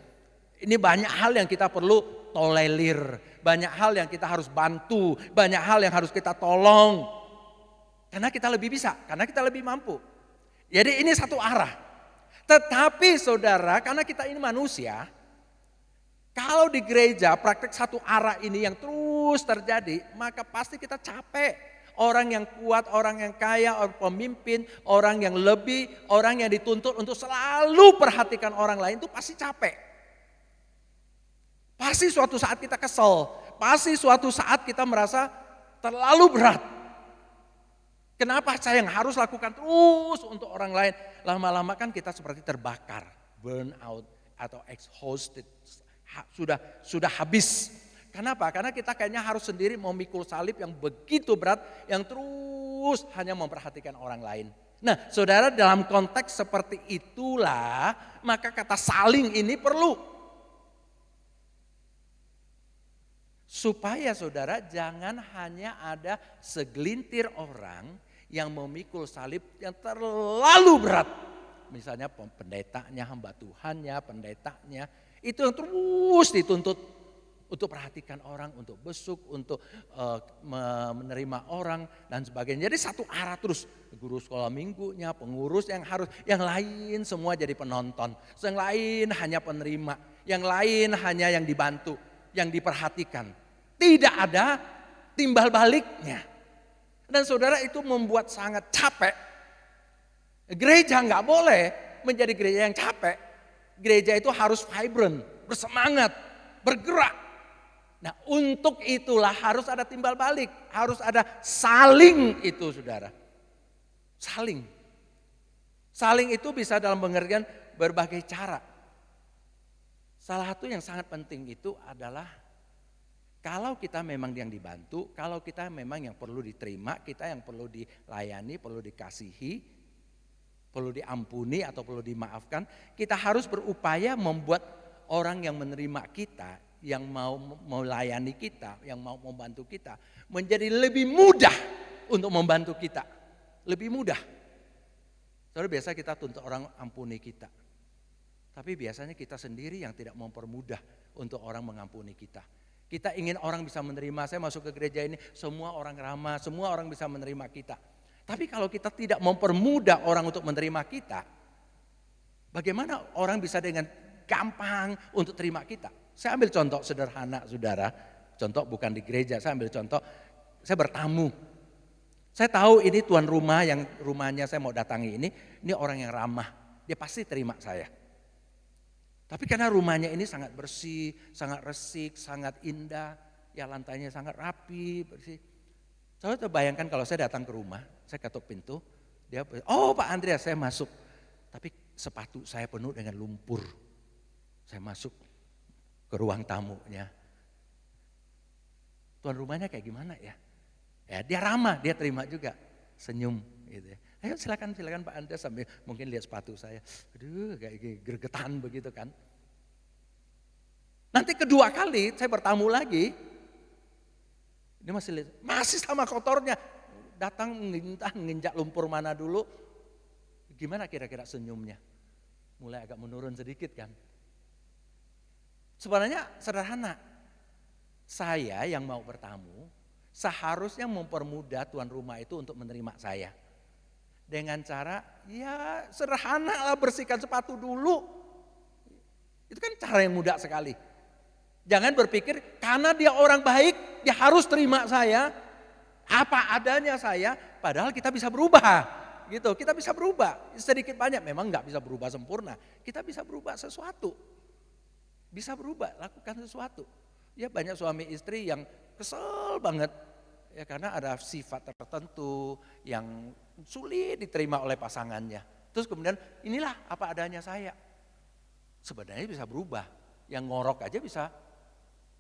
Ini banyak hal yang kita perlu tolerir, banyak hal yang kita harus bantu, banyak hal yang harus kita tolong. Karena kita lebih bisa, karena kita lebih mampu. Jadi ini satu arah. Tetapi saudara, karena kita ini manusia, kalau di gereja praktek satu arah ini yang terus terjadi, maka pasti kita capek. Orang yang kuat, orang yang kaya, orang pemimpin, orang yang lebih, orang yang dituntut untuk selalu perhatikan orang lain itu pasti capek. Pasti suatu saat kita kesel, pasti suatu saat kita merasa terlalu berat. Kenapa saya yang harus lakukan terus untuk orang lain? Lama-lama kan kita seperti terbakar, burn out atau exhausted, sudah habis. Kenapa? Karena kita kayaknya harus sendiri memikul salib yang begitu berat, yang terus hanya memperhatikan orang lain. Nah, saudara, dalam konteks seperti itulah, maka kata saling ini perlu. Supaya saudara jangan hanya ada segelintir orang yang memikul salib yang terlalu berat. Misalnya pendetanya, hamba Tuhannya, pendetanya, itu yang terus dituntut untuk perhatikan orang, untuk besuk, untuk menerima orang dan sebagainya. Jadi satu arah terus, guru sekolah minggunya, pengurus yang harus, yang lain semua jadi penonton. Yang lain hanya penerima, yang lain hanya yang dibantu, yang diperhatikan. Tidak ada timbal baliknya. Dan saudara, itu membuat sangat capek. Gereja nggak boleh menjadi gereja yang capek. Gereja itu harus vibrant, bersemangat, bergerak. Nah, untuk itulah harus ada timbal balik, harus ada saling itu, saudara. Saling. Saling itu bisa dalam pengertian berbagai cara. Salah satu yang sangat penting itu adalah kalau kita memang yang dibantu, kalau kita memang yang perlu diterima, kita yang perlu dilayani, perlu dikasihi, perlu diampuni atau perlu dimaafkan, kita harus berupaya membuat orang yang menerima kita, yang mau melayani kita, yang mau membantu kita, menjadi lebih mudah untuk membantu kita. Lebih mudah. Soalnya biasa kita tuntut orang ampuni kita. Tapi biasanya kita sendiri yang tidak mempermudah untuk orang mengampuni kita. Kita ingin orang bisa menerima, saya masuk ke gereja ini, semua orang ramah, semua orang bisa menerima kita. Tapi kalau kita tidak mempermudah orang untuk menerima kita, bagaimana orang bisa dengan gampang untuk terima kita? Saya ambil contoh sederhana, saudara. Contoh bukan di gereja, saya ambil contoh, saya bertamu. Saya tahu ini tuan rumah yang rumahnya saya mau datangi ini orang yang ramah. Dia pasti terima saya. Tapi karena rumahnya ini sangat bersih, sangat resik, sangat indah, ya lantainya sangat rapi, bersih. Saya terbayangkan kalau saya datang ke rumah, saya ketuk pintu, dia, oh Pak Andreas, saya masuk. Tapi sepatu saya penuh dengan lumpur. Saya masuk ke ruang tamunya. Tuan rumahnya kayak gimana ya? Ya dia ramah, dia terima juga, senyum gitu ya. Ayo silakan Pak Andreas, sambil mungkin lihat sepatu saya. Aduh kayak gregetan begitu kan. Nanti kedua kali saya bertamu lagi, dia masih sama kotornya. Datang nginjak lumpur mana dulu. Gimana kira-kira senyumnya? Mulai agak menurun sedikit kan. Sebenarnya sederhana. Saya yang mau bertamu seharusnya mempermudah tuan rumah itu untuk menerima saya. Dengan cara ya sederhana lah, bersihkan sepatu dulu. Itu kan cara yang mudah sekali. Jangan berpikir karena dia orang baik dia harus terima saya. Apa adanya saya, padahal kita bisa berubah. Gitu, kita bisa berubah. Sedikit banyak memang nggak bisa berubah sempurna. Kita bisa berubah sesuatu. Bisa berubah, lakukan sesuatu. Ya banyak suami istri yang kesel banget. Ya karena ada sifat tertentu yang sulit diterima oleh pasangannya. Terus kemudian inilah apa adanya saya. Sebenarnya bisa berubah. Yang ngorok aja bisa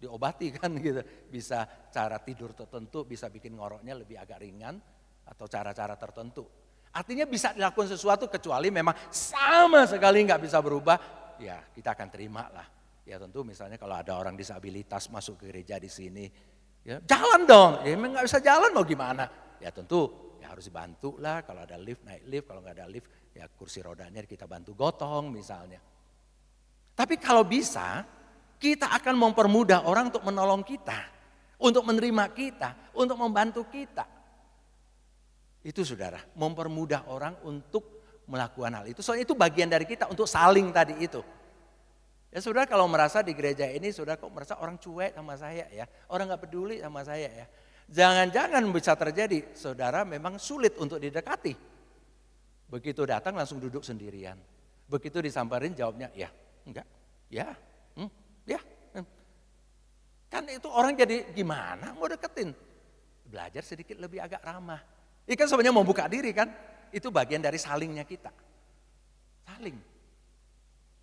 diobati kan gitu. Bisa cara tidur tertentu, bisa bikin ngoroknya lebih agak ringan. Atau cara-cara tertentu. Artinya bisa dilakukan sesuatu kecuali memang sama sekali nggak bisa berubah. Ya kita akan terima lah. Ya tentu misalnya kalau ada orang disabilitas masuk ke gereja di sini, ya jalan dong. Ya memang nggak bisa jalan mau gimana? Ya tentu ya harus dibantu lah. Kalau ada lift naik lift, kalau nggak ada lift ya kursi rodanya kita bantu gotong misalnya. Tapi kalau bisa kita akan mempermudah orang untuk menolong kita, untuk menerima kita, untuk membantu kita. Itu saudara, mempermudah orang untuk melakukan hal itu. Soalnya itu bagian dari kita untuk saling tadi itu. Ya saudara, kalau merasa di gereja ini saudara kok merasa orang cuek sama saya ya. Orang gak peduli sama saya ya. Jangan-jangan bisa terjadi saudara memang sulit untuk didekati. Begitu datang langsung duduk sendirian. Begitu disamperin jawabnya ya, enggak, ya, ya. Kan itu orang jadi gimana mau deketin. Belajar sedikit lebih agak ramah. Ini kan sebenarnya mau buka diri kan. Itu bagian dari salingnya kita. Saling.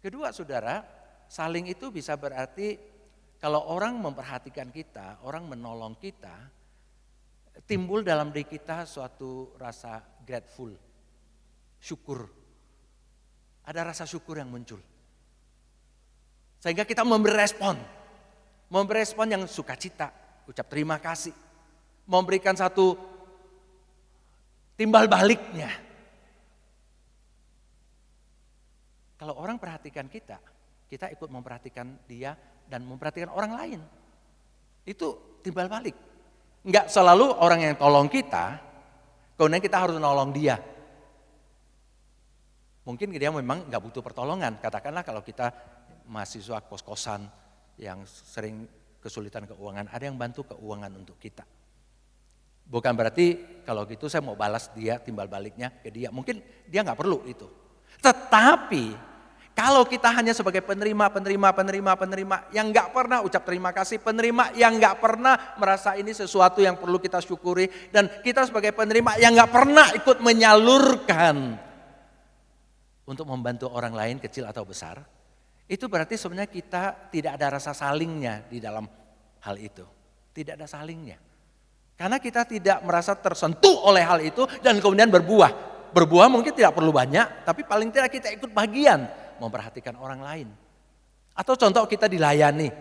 Kedua saudara, saling itu bisa berarti kalau orang memperhatikan kita, orang menolong kita, timbul dalam diri kita suatu rasa grateful, syukur. Ada rasa syukur yang muncul. Sehingga kita memberi respon. Memberi respon yang sukacita, ucap terima kasih. Memberikan satu timbal baliknya. Kalau orang perhatikan kita, kita ikut memperhatikan dia dan memperhatikan orang lain. Itu timbal balik. Enggak selalu orang yang tolong kita, kemudian kita harus nolong dia. Mungkin dia memang enggak butuh pertolongan. Katakanlah kalau kita mahasiswa kos-kosan yang sering kesulitan keuangan, ada yang bantu keuangan untuk kita. Bukan berarti kalau gitu saya mau balas dia timbal baliknya ke dia. Mungkin dia nggak perlu itu. Tetapi kalau kita hanya sebagai penerima yang nggak pernah ucap terima kasih, penerima yang nggak pernah merasa ini sesuatu yang perlu kita syukuri, dan kita sebagai penerima yang nggak pernah ikut menyalurkan untuk membantu orang lain kecil atau besar, itu berarti sebenarnya kita tidak ada rasa salingnya di dalam hal itu. Tidak ada salingnya. Karena kita tidak merasa tersentuh oleh hal itu dan kemudian berbuah. Berbuah mungkin tidak perlu banyak, tapi paling tidak kita ikut bagian memperhatikan orang lain. Atau contoh kita dilayani.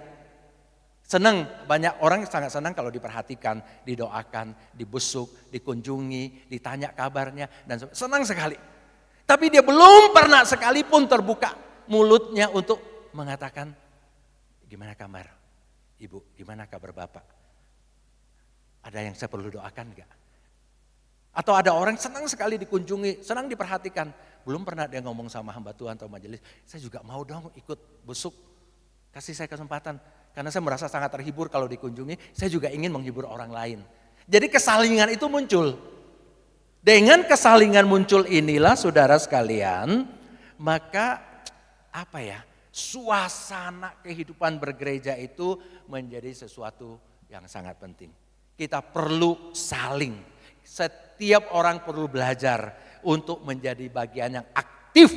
Senang, banyak orang sangat senang kalau diperhatikan, didoakan, dibesuk, dikunjungi, ditanya kabarnya, dan senang sekali. Tapi dia belum pernah sekalipun terbuka mulutnya untuk mengatakan, gimana kabar ibu, gimana kabar bapak? Ada yang saya perlu doakan enggak? Atau ada orang senang sekali dikunjungi, senang diperhatikan. Belum pernah dia ngomong sama hamba Tuhan atau majelis, saya juga mau dong ikut besuk, kasih saya kesempatan. Karena saya merasa sangat terhibur kalau dikunjungi, saya juga ingin menghibur orang lain. Jadi kesalingan itu muncul. Dengan kesalingan muncul inilah saudara sekalian, maka suasana kehidupan bergereja itu menjadi sesuatu yang sangat penting. Kita perlu saling. Setiap orang perlu belajar untuk menjadi bagian yang aktif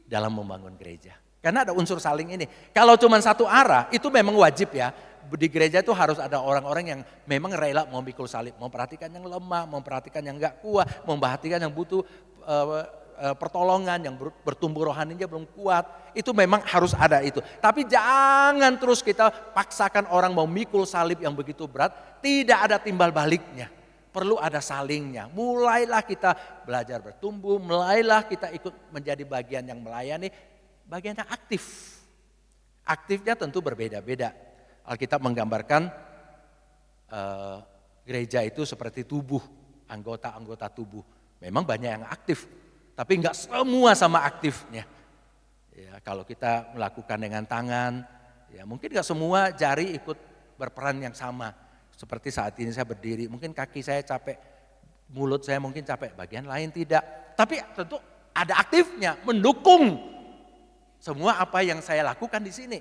dalam membangun gereja. Karena ada unsur saling ini. Kalau cuma satu arah itu memang wajib ya. Di gereja itu harus ada orang-orang yang memang rela memikul salib. Memperhatikan yang lemah, memperhatikan yang gak kuat, memperhatikan yang butuh pertolongan, yang bertumbuh rohaninya belum kuat. Itu memang harus ada itu. Tapi jangan terus kita paksakan orang memikul salib yang begitu berat. Tidak ada timbal baliknya. Perlu ada salingnya. Mulailah kita belajar bertumbuh. Mulailah kita ikut menjadi bagian yang melayani. Bagian yang aktif. Aktifnya tentu berbeda-beda. Alkitab menggambarkan gereja itu seperti tubuh. Anggota-anggota tubuh. Memang banyak yang aktif. Tapi enggak semua sama aktifnya. Ya, kalau kita melakukan dengan tangan, ya mungkin enggak semua jari ikut berperan yang sama. Seperti saat ini saya berdiri, mungkin kaki saya capek, mulut saya mungkin capek, bagian lain tidak. Tapi tentu ada aktifnya, mendukung semua apa yang saya lakukan di sini.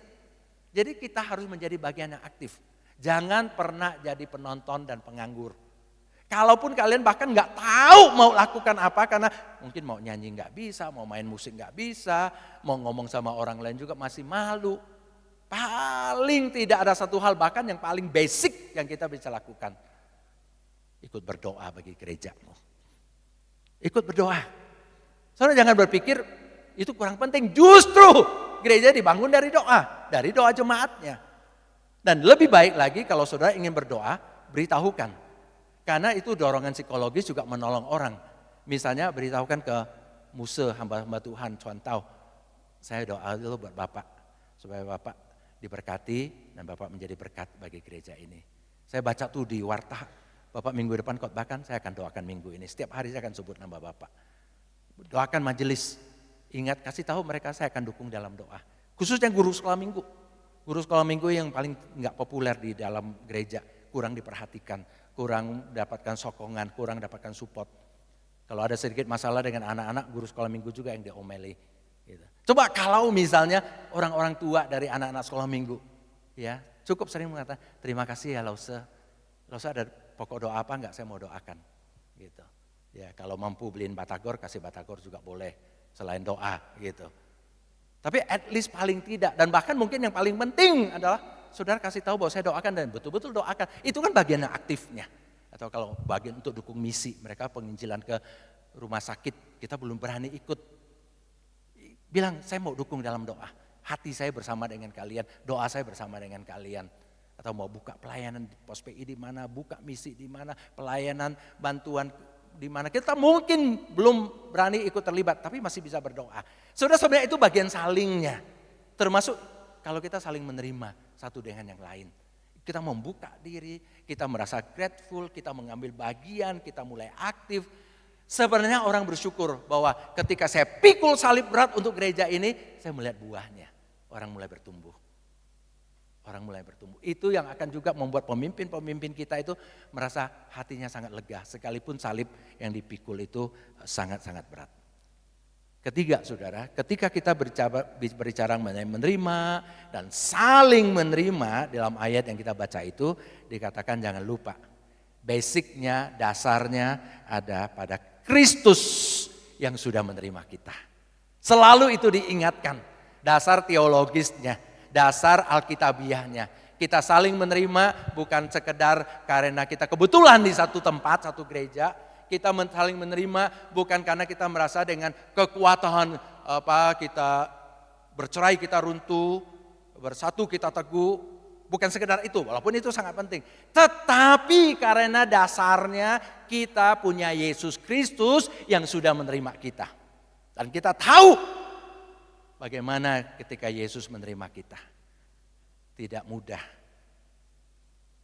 Jadi kita harus menjadi bagian yang aktif. Jangan pernah jadi penonton dan penganggur. Kalaupun kalian bahkan nggak tahu mau lakukan apa, karena mungkin mau nyanyi nggak bisa, mau main musik nggak bisa, mau ngomong sama orang lain juga masih malu. Paling tidak ada satu hal bahkan yang paling basic yang kita bisa lakukan. Ikut berdoa bagi gerejamu. Ikut berdoa. Saudara jangan berpikir itu kurang penting. Justru gereja dibangun dari doa jemaatnya. Dan lebih baik lagi kalau saudara ingin berdoa, beritahukan. Karena itu dorongan psikologis juga menolong orang. Misalnya beritahukan ke Muse, hamba-hamba Tuhan, Cuantau. Saya doa dulu buat Bapak. Supaya Bapak diberkati dan Bapak menjadi berkat bagi gereja ini. Saya baca tuh di warta Bapak minggu depan khotbahkan, saya akan doakan minggu ini. Setiap hari saya akan sebut nama Bapak. Doakan majelis. Ingat, kasih tahu mereka saya akan dukung dalam doa. Khususnya guru sekolah minggu. Guru sekolah minggu yang paling nggak populer di dalam gereja. Kurang diperhatikan, kurang dapatkan sokongan, kurang dapatkan support. Kalau ada sedikit masalah dengan anak-anak, guru sekolah minggu juga yang diomeli. Gitu. Coba kalau misalnya orang-orang tua dari anak-anak sekolah minggu. Ya, cukup sering mengatakan, terima kasih ya Lause. Lause ada pokok doa apa enggak, saya mau doakan. Gitu. Ya, kalau mampu beliin batagor, kasih batagor juga boleh. Selain doa gitu. Tapi at least paling tidak, dan bahkan mungkin yang paling penting adalah saudara kasih tahu bahwa saya doakan dan betul-betul doakan. Itu kan bagian yang aktifnya. Atau kalau bagian untuk dukung misi, mereka penginjilan ke rumah sakit, kita belum berani ikut. Bilang saya mau dukung dalam doa. Hati saya bersama dengan kalian, doa saya bersama dengan kalian. Atau mau buka pelayanan di pos PI di mana, buka misi di mana, pelayanan bantuan di mana. Kita mungkin belum berani ikut terlibat, tapi masih bisa berdoa. Saudara, sebenarnya itu bagian salingnya. Termasuk kalau kita saling menerima satu dengan yang lain. Kita membuka diri, kita merasa grateful, kita mengambil bagian, kita mulai aktif. Sebenarnya orang bersyukur bahwa ketika saya pikul salib berat untuk gereja ini, saya melihat buahnya. Orang mulai bertumbuh. Orang mulai bertumbuh. Itu yang akan juga membuat pemimpin-pemimpin kita itu merasa hatinya sangat lega. Sekalipun salib yang dipikul itu sangat-sangat berat. Ketiga saudara, ketika kita berbicara mengenai menerima dan saling menerima dalam ayat yang kita baca itu dikatakan jangan lupa. Basicnya, dasarnya ada pada Kristus yang sudah menerima kita. Selalu itu diingatkan, dasar teologisnya, dasar alkitabiahnya. Kita saling menerima bukan sekedar karena kita kebetulan di satu tempat, satu gereja. Kita saling menerima bukan karena kita merasa dengan kekuatan kita bercerai kita runtuh, bersatu kita teguh, bukan sekedar itu walaupun itu sangat penting. Tetapi karena dasarnya kita punya Yesus Kristus yang sudah menerima kita. Dan kita tahu bagaimana ketika Yesus menerima kita. Tidak mudah.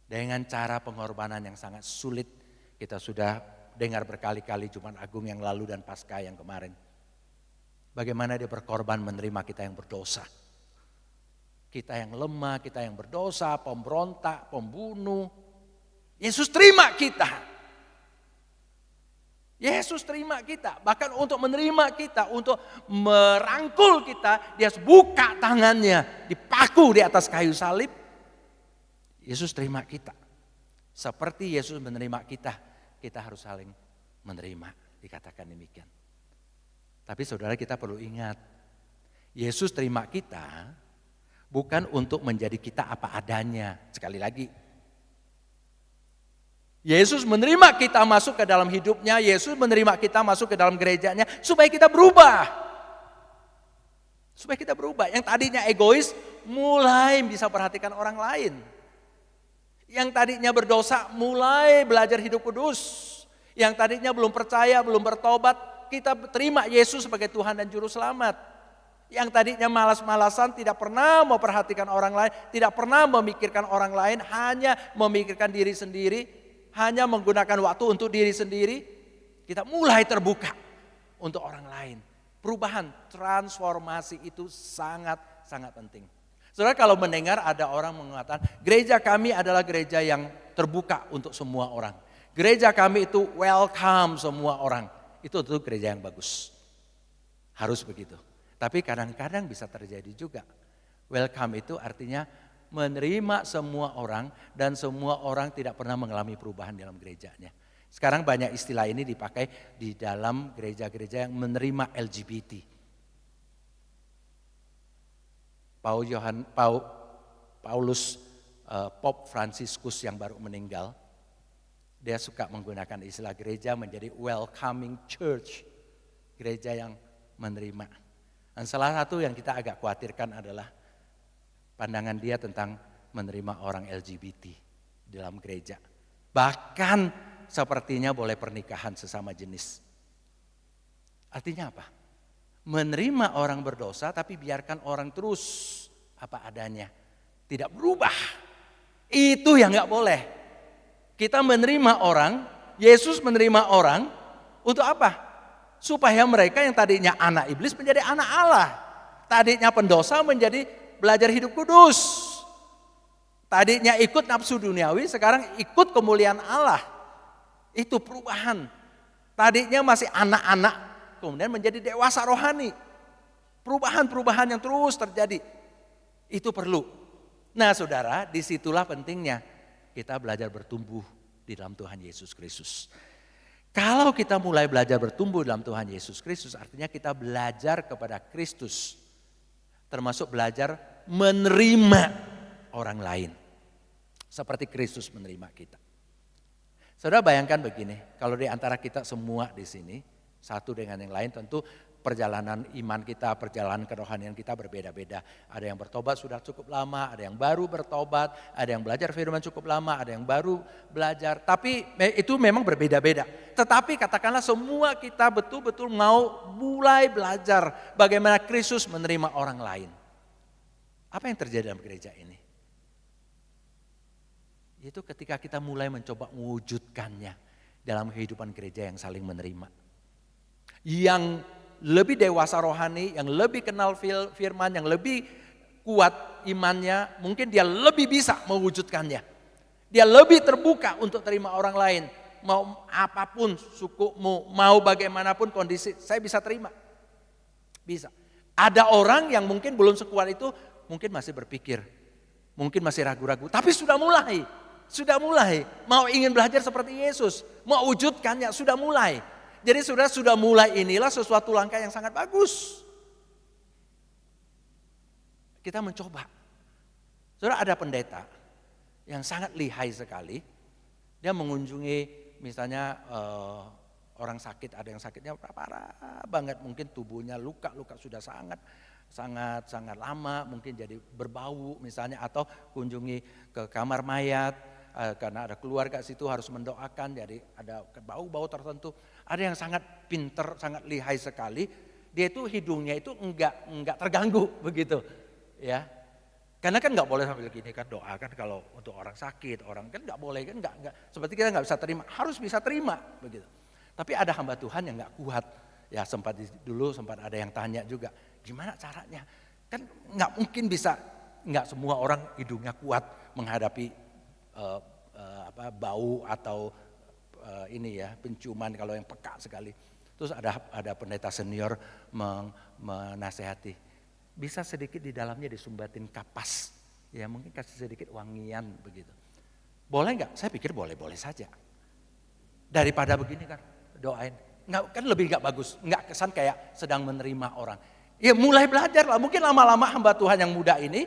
Dengan cara pengorbanan yang sangat sulit kita sudah dengar berkali-kali Jumat Agung yang lalu dan Paskah yang kemarin. Bagaimana dia berkorban menerima kita yang berdosa. Kita yang lemah, kita yang berdosa, pemberontak, pembunuh. Yesus terima kita. Yesus terima kita. Bahkan untuk menerima kita, untuk merangkul kita, dia buka tangannya, dipaku di atas kayu salib. Yesus terima kita. Seperti Yesus menerima kita harus saling menerima, dikatakan demikian. Tapi saudara kita perlu ingat, Yesus terima kita bukan untuk menjadi kita apa adanya. Sekali lagi, Yesus menerima kita masuk ke dalam hidupnya, Yesus menerima kita masuk ke dalam gerejanya supaya kita berubah. Supaya kita berubah. Yang tadinya egois mulai bisa perhatikan orang lain. Yang tadinya berdosa mulai belajar hidup kudus. Yang tadinya belum percaya, belum bertobat, kita terima Yesus sebagai Tuhan dan Juru Selamat. Yang tadinya malas-malasan, tidak pernah mau perhatikan orang lain, tidak pernah memikirkan orang lain, hanya memikirkan diri sendiri, hanya menggunakan waktu untuk diri sendiri, kita mulai terbuka untuk orang lain. Perubahan, transformasi itu sangat-sangat penting. Saudara, kalau mendengar ada orang mengatakan, gereja kami adalah gereja yang terbuka untuk semua orang. Gereja kami itu welcome semua orang. Itu gereja yang bagus. Harus begitu. Tapi kadang-kadang bisa terjadi juga. Welcome itu artinya menerima semua orang dan semua orang tidak pernah mengalami perubahan dalam gerejanya. Sekarang banyak istilah ini dipakai di dalam gereja-gereja yang menerima LGBT. Paulus Pope Franciscus yang baru meninggal, dia suka menggunakan istilah gereja menjadi welcoming church. Gereja yang menerima. Dan salah satu yang kita agak khawatirkan adalah pandangan dia tentang menerima orang LGBT dalam gereja. Bahkan sepertinya boleh pernikahan sesama jenis. Artinya apa? Menerima orang berdosa tapi biarkan orang terus apa adanya. Tidak berubah. Itu yang gak boleh. Kita menerima orang, Yesus menerima orang untuk apa? Supaya mereka yang tadinya anak iblis menjadi anak Allah. Tadinya pendosa menjadi belajar hidup kudus. Tadinya ikut nafsu duniawi, sekarang ikut kemuliaan Allah. Itu perubahan. Tadinya masih anak-anak, kemudian menjadi dewasa rohani. Perubahan-perubahan yang terus terjadi. Itu perlu. Nah saudara, disitulah pentingnya kita belajar bertumbuh di dalam Tuhan Yesus Kristus. Kalau kita mulai belajar bertumbuh dalam Tuhan Yesus Kristus, artinya kita belajar kepada Kristus. Termasuk belajar menerima orang lain. Seperti Kristus menerima kita. Saudara bayangkan begini, kalau di antara kita semua di sini, satu dengan yang lain tentu perjalanan iman kita, perjalanan kerohanian kita berbeda-beda. Ada yang bertobat sudah cukup lama, ada yang baru bertobat, ada yang belajar firman cukup lama, ada yang baru belajar. Tapi itu memang berbeda-beda. Tetapi katakanlah semua kita betul-betul mau mulai belajar bagaimana Kristus menerima orang lain. Apa yang terjadi dalam gereja ini? Itu ketika kita mulai mencoba mewujudkannya dalam kehidupan gereja yang saling menerima. Yang lebih dewasa rohani, yang lebih kenal firman, yang lebih kuat imannya, mungkin dia lebih bisa mewujudkannya. Dia lebih terbuka untuk terima orang lain. Mau apapun sukumu, mau bagaimanapun kondisi, saya bisa terima. Bisa. Ada orang yang mungkin belum sekuat itu, mungkin masih berpikir, mungkin masih ragu-ragu, tapi sudah mulai. Sudah mulai, mau ingin belajar seperti Yesus, mau wujudkannya, sudah mulai. Jadi sudah mulai, inilah sesuatu langkah yang sangat bagus. Kita mencoba. Saudara, ada pendeta yang sangat lihai sekali. Dia mengunjungi misalnya orang sakit, ada yang sakitnya parah banget, mungkin tubuhnya luka sudah sangat lama, mungkin jadi berbau misalnya, atau kunjungi ke kamar mayat. Karena ada keluarga situ harus mendoakan, jadi ada bau-bau tertentu. Ada yang sangat pinter, sangat lihai sekali. Dia itu hidungnya itu enggak terganggu begitu, ya. Karena kan enggak boleh sambil gini kan doa kan kalau untuk orang sakit, orang kan enggak boleh kan enggak seperti kita enggak bisa terima, harus bisa terima begitu. Tapi ada hamba Tuhan yang enggak kuat. Ya dulu sempat ada yang tanya juga, gimana caranya? Kan enggak mungkin bisa, enggak semua orang hidungnya kuat menghadapi bau atau ini ya penciuman kalau yang peka sekali. Terus ada pendeta senior menasehati, bisa sedikit di dalamnya disumbatin kapas, ya mungkin kasih sedikit wangian begitu. Boleh nggak? Saya pikir boleh saja. Daripada begini kan doain, nggak kan lebih nggak bagus, nggak kesan kayak sedang menerima orang. Ya mulai belajar lah, mungkin lama-lama hamba Tuhan yang muda ini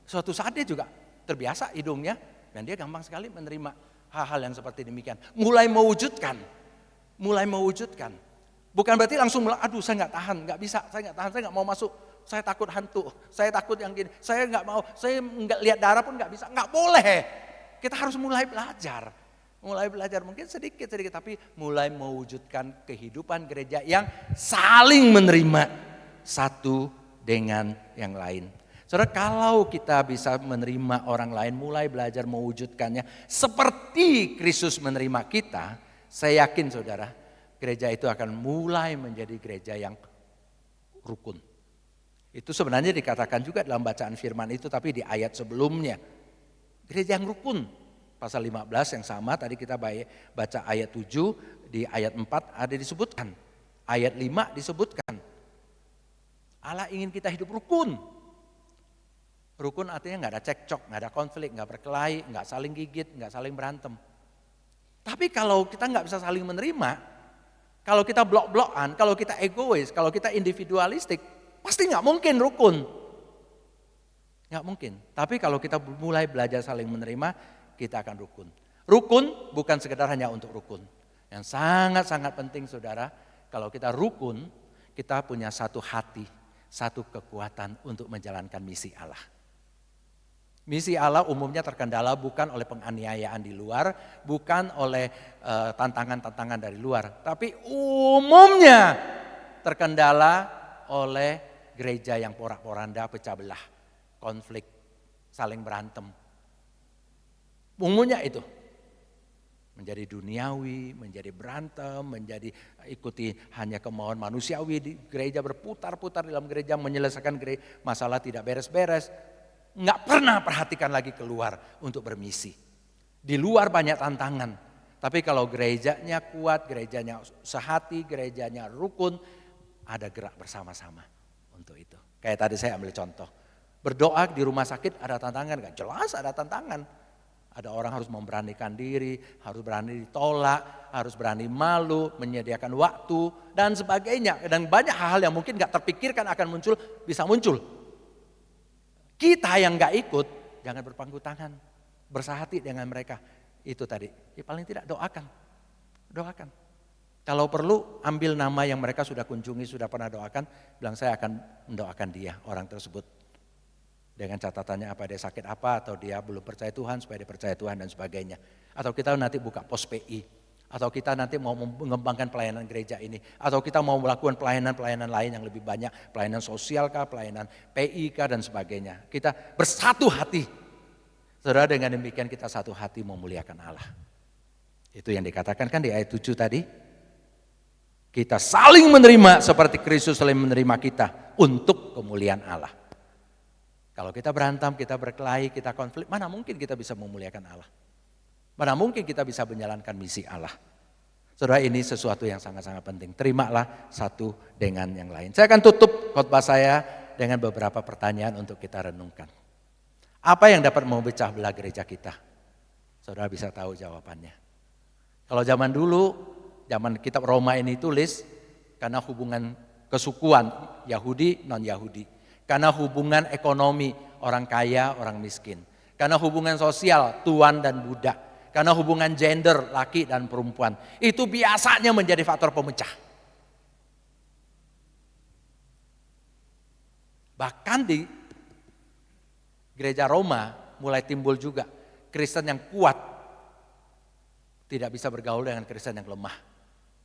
suatu saat dia juga terbiasa hidungnya. Dan dia gampang sekali menerima hal-hal yang seperti demikian. Mulai mewujudkan. Bukan berarti langsung, aduh saya nggak tahan, nggak bisa, saya nggak tahan, saya nggak mau masuk. Saya takut hantu, saya takut yang gini, saya nggak mau, saya nggak lihat darah pun nggak bisa. Nggak boleh. Kita harus mulai belajar. Mungkin sedikit, tapi mulai mewujudkan kehidupan gereja yang saling menerima satu dengan yang lain. Saudara, kalau kita bisa menerima orang lain, mulai belajar mewujudkannya seperti Kristus menerima kita, saya yakin saudara, gereja itu akan mulai menjadi gereja yang rukun. Itu sebenarnya dikatakan juga dalam bacaan firman itu, tapi di ayat sebelumnya. Gereja yang rukun, pasal 15 yang sama, tadi kita baca ayat 7, di ayat 4 ada disebutkan. Ayat 5 disebutkan, Allah ingin kita hidup rukun. Rukun artinya nggak ada cekcok, nggak ada konflik, nggak berkelahi, nggak saling gigit, nggak saling berantem. Tapi kalau kita nggak bisa saling menerima, kalau kita blok-blokan, kalau kita egois, kalau kita individualistik, pasti nggak mungkin rukun. Nggak mungkin. Tapi kalau kita mulai belajar saling menerima, kita akan rukun. Rukun bukan sekedar hanya untuk rukun. Yang sangat-sangat penting saudara, kalau kita rukun, kita punya satu hati, satu kekuatan untuk menjalankan misi Allah. Misi Allah umumnya terkendala bukan oleh penganiayaan di luar, bukan oleh tantangan-tantangan dari luar, tapi umumnya terkendala oleh gereja yang porak-poranda, pecah belah, konflik, saling berantem. Umumnya itu. menjadi duniawi, menjadi berantem, menjadi ikuti hanya kemauan manusiawi di gereja, berputar-putar dalam gereja, menyelesaikan masalah tidak beres-beres. Nggak pernah perhatikan lagi keluar untuk bermisi. Di luar banyak tantangan, tapi kalau gerejanya kuat, gerejanya sehati, gerejanya rukun, ada gerak bersama-sama untuk itu. Kayak tadi saya ambil contoh, berdoa di rumah sakit ada tantangan, nggak jelas ada tantangan. Ada orang harus memberanikan diri, harus berani ditolak, harus berani malu, menyediakan waktu, dan sebagainya. Dan banyak hal yang mungkin gak terpikirkan akan muncul, bisa muncul. Kita yang gak ikut, jangan berpangku tangan, bersahati dengan mereka. Itu tadi, ya paling tidak doakan. Doakan. Kalau perlu ambil nama yang mereka sudah kunjungi, sudah pernah doakan, bilang saya akan mendoakan dia, orang tersebut. Dengan catatannya apa dia sakit apa, atau dia belum percaya Tuhan supaya dia percaya Tuhan dan sebagainya. Atau kita nanti buka pos PI, atau kita nanti mau mengembangkan pelayanan gereja ini, atau kita mau melakukan pelayanan-pelayanan lain yang lebih banyak, pelayanan sosial kah, pelayanan PI kah dan sebagainya. Kita bersatu hati. Saudara, dengan demikian kita satu hati memuliakan Allah. Itu yang dikatakan kan di ayat 7 tadi. Kita saling menerima seperti Kristus saling menerima kita untuk kemuliaan Allah. Kalau kita berantem, kita berkelahi, kita konflik, mana mungkin kita bisa memuliakan Allah? Mana mungkin kita bisa menjalankan misi Allah? Saudara, ini sesuatu yang sangat-sangat penting. Terimalah satu dengan yang lain. Saya akan tutup khotbah saya dengan beberapa pertanyaan untuk kita renungkan. Apa yang dapat memecah belah gereja kita? Saudara bisa tahu jawabannya. Kalau zaman dulu, zaman kitab Roma ini tulis, karena hubungan kesukuan Yahudi, non-Yahudi. Karena hubungan ekonomi, orang kaya, orang miskin. Karena hubungan sosial, tuan dan budak. Karena hubungan gender, laki dan perempuan. Itu biasanya menjadi faktor pemecah. Bahkan di gereja Roma mulai timbul juga Kristen yang kuat tidak bisa bergaul dengan Kristen yang lemah,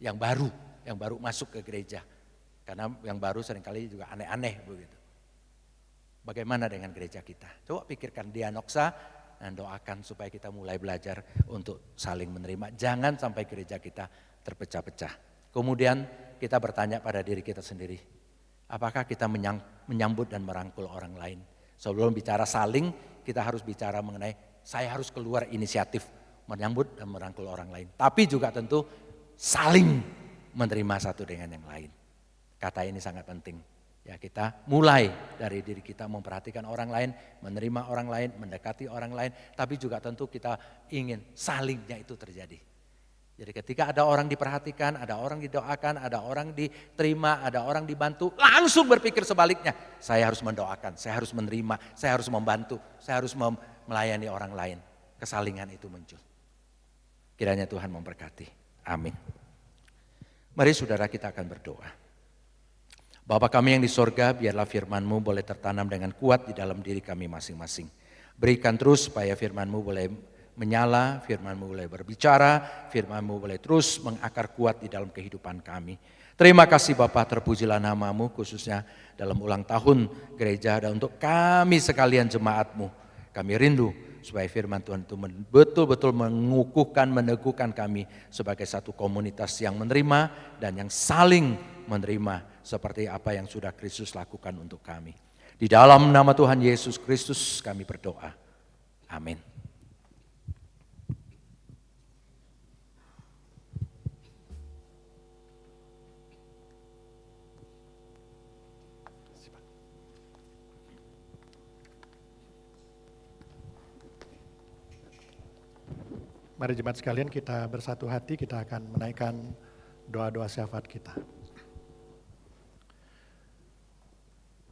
yang baru masuk ke gereja. Karena yang baru seringkali juga aneh-aneh begitu. Bagaimana dengan gereja kita? Coba pikirkan dianoksa dan doakan supaya kita mulai belajar untuk saling menerima. Jangan sampai gereja kita terpecah-pecah. Kemudian kita bertanya pada diri kita sendiri. Apakah kita menyambut dan merangkul orang lain? Sebelum bicara saling, kita harus bicara mengenai saya harus keluar inisiatif menyambut dan merangkul orang lain. Tapi juga tentu saling menerima satu dengan yang lain. Kata ini sangat penting. Ya, kita mulai dari diri kita memperhatikan orang lain, menerima orang lain, mendekati orang lain, tapi juga tentu kita ingin salingnya itu terjadi. Jadi ketika ada orang diperhatikan, ada orang didoakan, ada orang diterima, ada orang dibantu, langsung berpikir sebaliknya. Saya harus mendoakan, saya harus menerima, saya harus membantu, saya harus melayani orang lain. Kesalingan itu muncul. Kiranya Tuhan memberkati. Amin. Mari saudara kita akan berdoa. Bapa kami yang di sorga, biarlah firman-Mu boleh tertanam dengan kuat di dalam diri kami masing-masing. Berikan terus supaya firman-Mu boleh menyala, firman-Mu boleh berbicara, firman-Mu boleh terus mengakar kuat di dalam kehidupan kami. Terima kasih Bapa, terpujilah nama-Mu khususnya dalam ulang tahun gereja dan untuk kami sekalian jemaat-Mu. Kami rindu supaya firman Tuhan itu betul-betul mengukuhkan, meneguhkan kami sebagai satu komunitas yang menerima dan yang saling menerima seperti apa yang sudah Kristus lakukan untuk kami. Di dalam nama Tuhan Yesus Kristus kami berdoa. Amin. Mari jemaat sekalian kita bersatu hati, kita akan menaikkan doa-doa syafaat kita.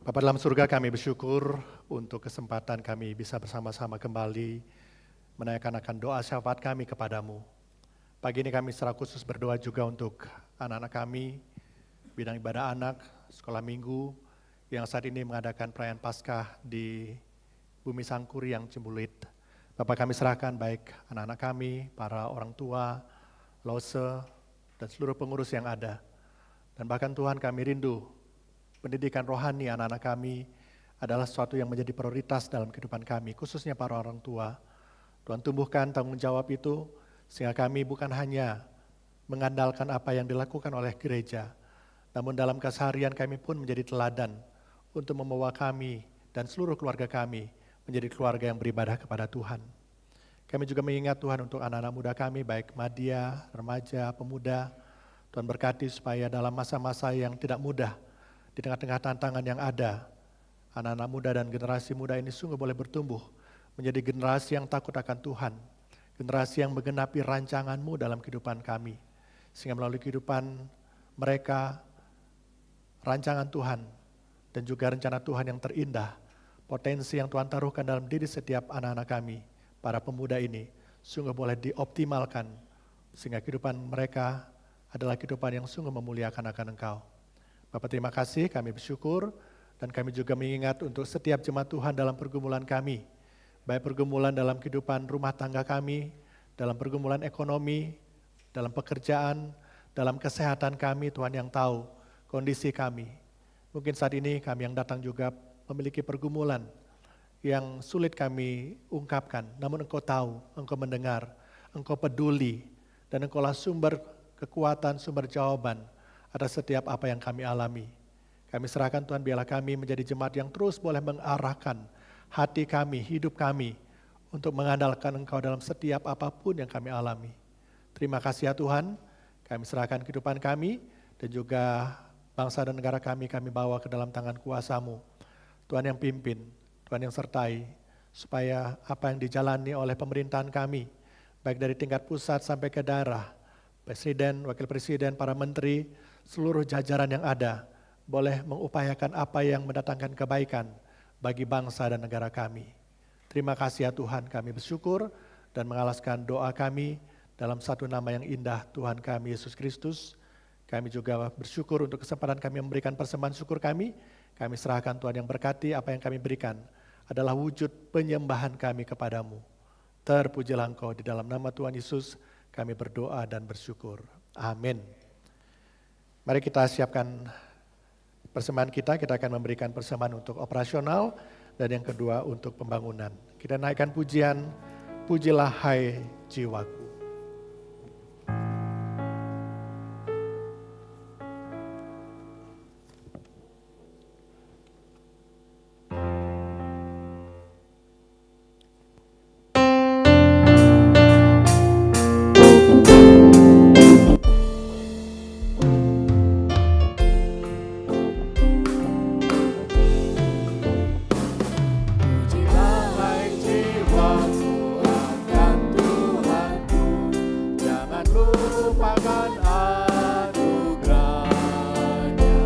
Bapa dalam surga, kami bersyukur untuk kesempatan kami bisa bersama-sama kembali menaikkan akan doa syafaat kami kepadamu. Pagi ini kami secara khusus berdoa juga untuk anak-anak kami, bidang ibadah anak, sekolah minggu, yang saat ini mengadakan perayaan Paskah di Bumi Sangkuri yang Cimbulit. Bapak kami serahkan baik anak-anak kami, para orang tua, lose, dan seluruh pengurus yang ada. Dan bahkan Tuhan kami rindu, pendidikan rohani anak-anak kami adalah sesuatu yang menjadi prioritas dalam kehidupan kami, khususnya para orang tua. Tuhan tumbuhkan tanggung jawab itu, Sehingga kami bukan hanya mengandalkan apa yang dilakukan oleh gereja, namun dalam keseharian kami pun menjadi teladan untuk membawa kami dan seluruh keluarga kami menjadi keluarga yang beribadah kepada Tuhan. Kami juga mengingat Tuhan untuk anak-anak muda kami, baik madya, remaja, pemuda. Tuhan berkati supaya dalam masa-masa yang tidak mudah, di tengah-tengah tantangan yang ada, anak-anak muda dan generasi muda ini sungguh boleh bertumbuh menjadi generasi yang takut akan Tuhan, generasi yang menggenapi rancangan-Mu dalam kehidupan kami. Sehingga melalui kehidupan mereka, rancangan Tuhan dan juga rencana Tuhan yang terindah, potensi yang Tuhan taruhkan dalam diri setiap anak-anak kami, para pemuda ini, sungguh boleh dioptimalkan, sehingga kehidupan mereka adalah kehidupan yang sungguh memuliakan akan Engkau. Bapak terima kasih, kami bersyukur, dan kami juga mengingat untuk setiap jemaat Tuhan dalam pergumulan kami, baik pergumulan dalam kehidupan rumah tangga kami, dalam pergumulan ekonomi, dalam pekerjaan, dalam kesehatan kami, Tuhan yang tahu kondisi kami. Mungkin saat ini kami yang datang juga memiliki pergumulan yang sulit kami ungkapkan, namun Engkau tahu, Engkau mendengar, Engkau peduli, dan Engkaulah sumber kekuatan, sumber jawaban atas setiap apa yang kami alami. Kami serahkan Tuhan, biarlah kami menjadi jemaat yang terus boleh mengarahkan hati kami, hidup kami, untuk mengandalkan Engkau dalam setiap apapun yang kami alami. Terima kasih ya Tuhan, kami serahkan kehidupan kami, dan juga bangsa dan negara kami bawa ke dalam tangan kuasa-Mu. Tuhan yang pimpin, Tuhan yang sertai, supaya apa yang dijalani oleh pemerintahan kami, baik dari tingkat pusat sampai ke daerah, Presiden, Wakil Presiden, para menteri, seluruh jajaran yang ada, boleh mengupayakan apa yang mendatangkan kebaikan bagi bangsa dan negara kami. Terima kasih ya Tuhan, kami bersyukur dan mengalaskan doa kami dalam satu nama yang indah, Tuhan kami Yesus Kristus. Kami juga bersyukur untuk kesempatan kami memberikan persembahan syukur kami. Kami serahkan Tuhan yang berkati apa yang kami berikan adalah wujud penyembahan kami kepadamu. Terpujilah Engkau, di dalam nama Tuhan Yesus kami berdoa dan bersyukur. Amin. Mari kita siapkan persembahan kita akan memberikan persembahan untuk operasional dan yang kedua untuk pembangunan. Kita naikkan pujian, pujilah hai jiwaku. Pujilah hai jiwaku akan Tuhanku, jangan lupakan anugerahnya.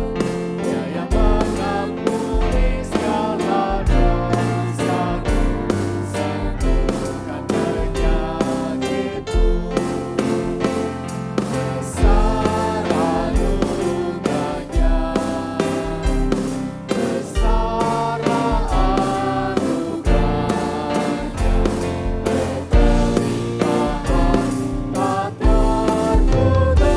Dia yang mengampuni segala dosaku, sembuhkan penyakitku. Besar anugerahnya, besar anugerahnya, berkelimpahan tak terputus.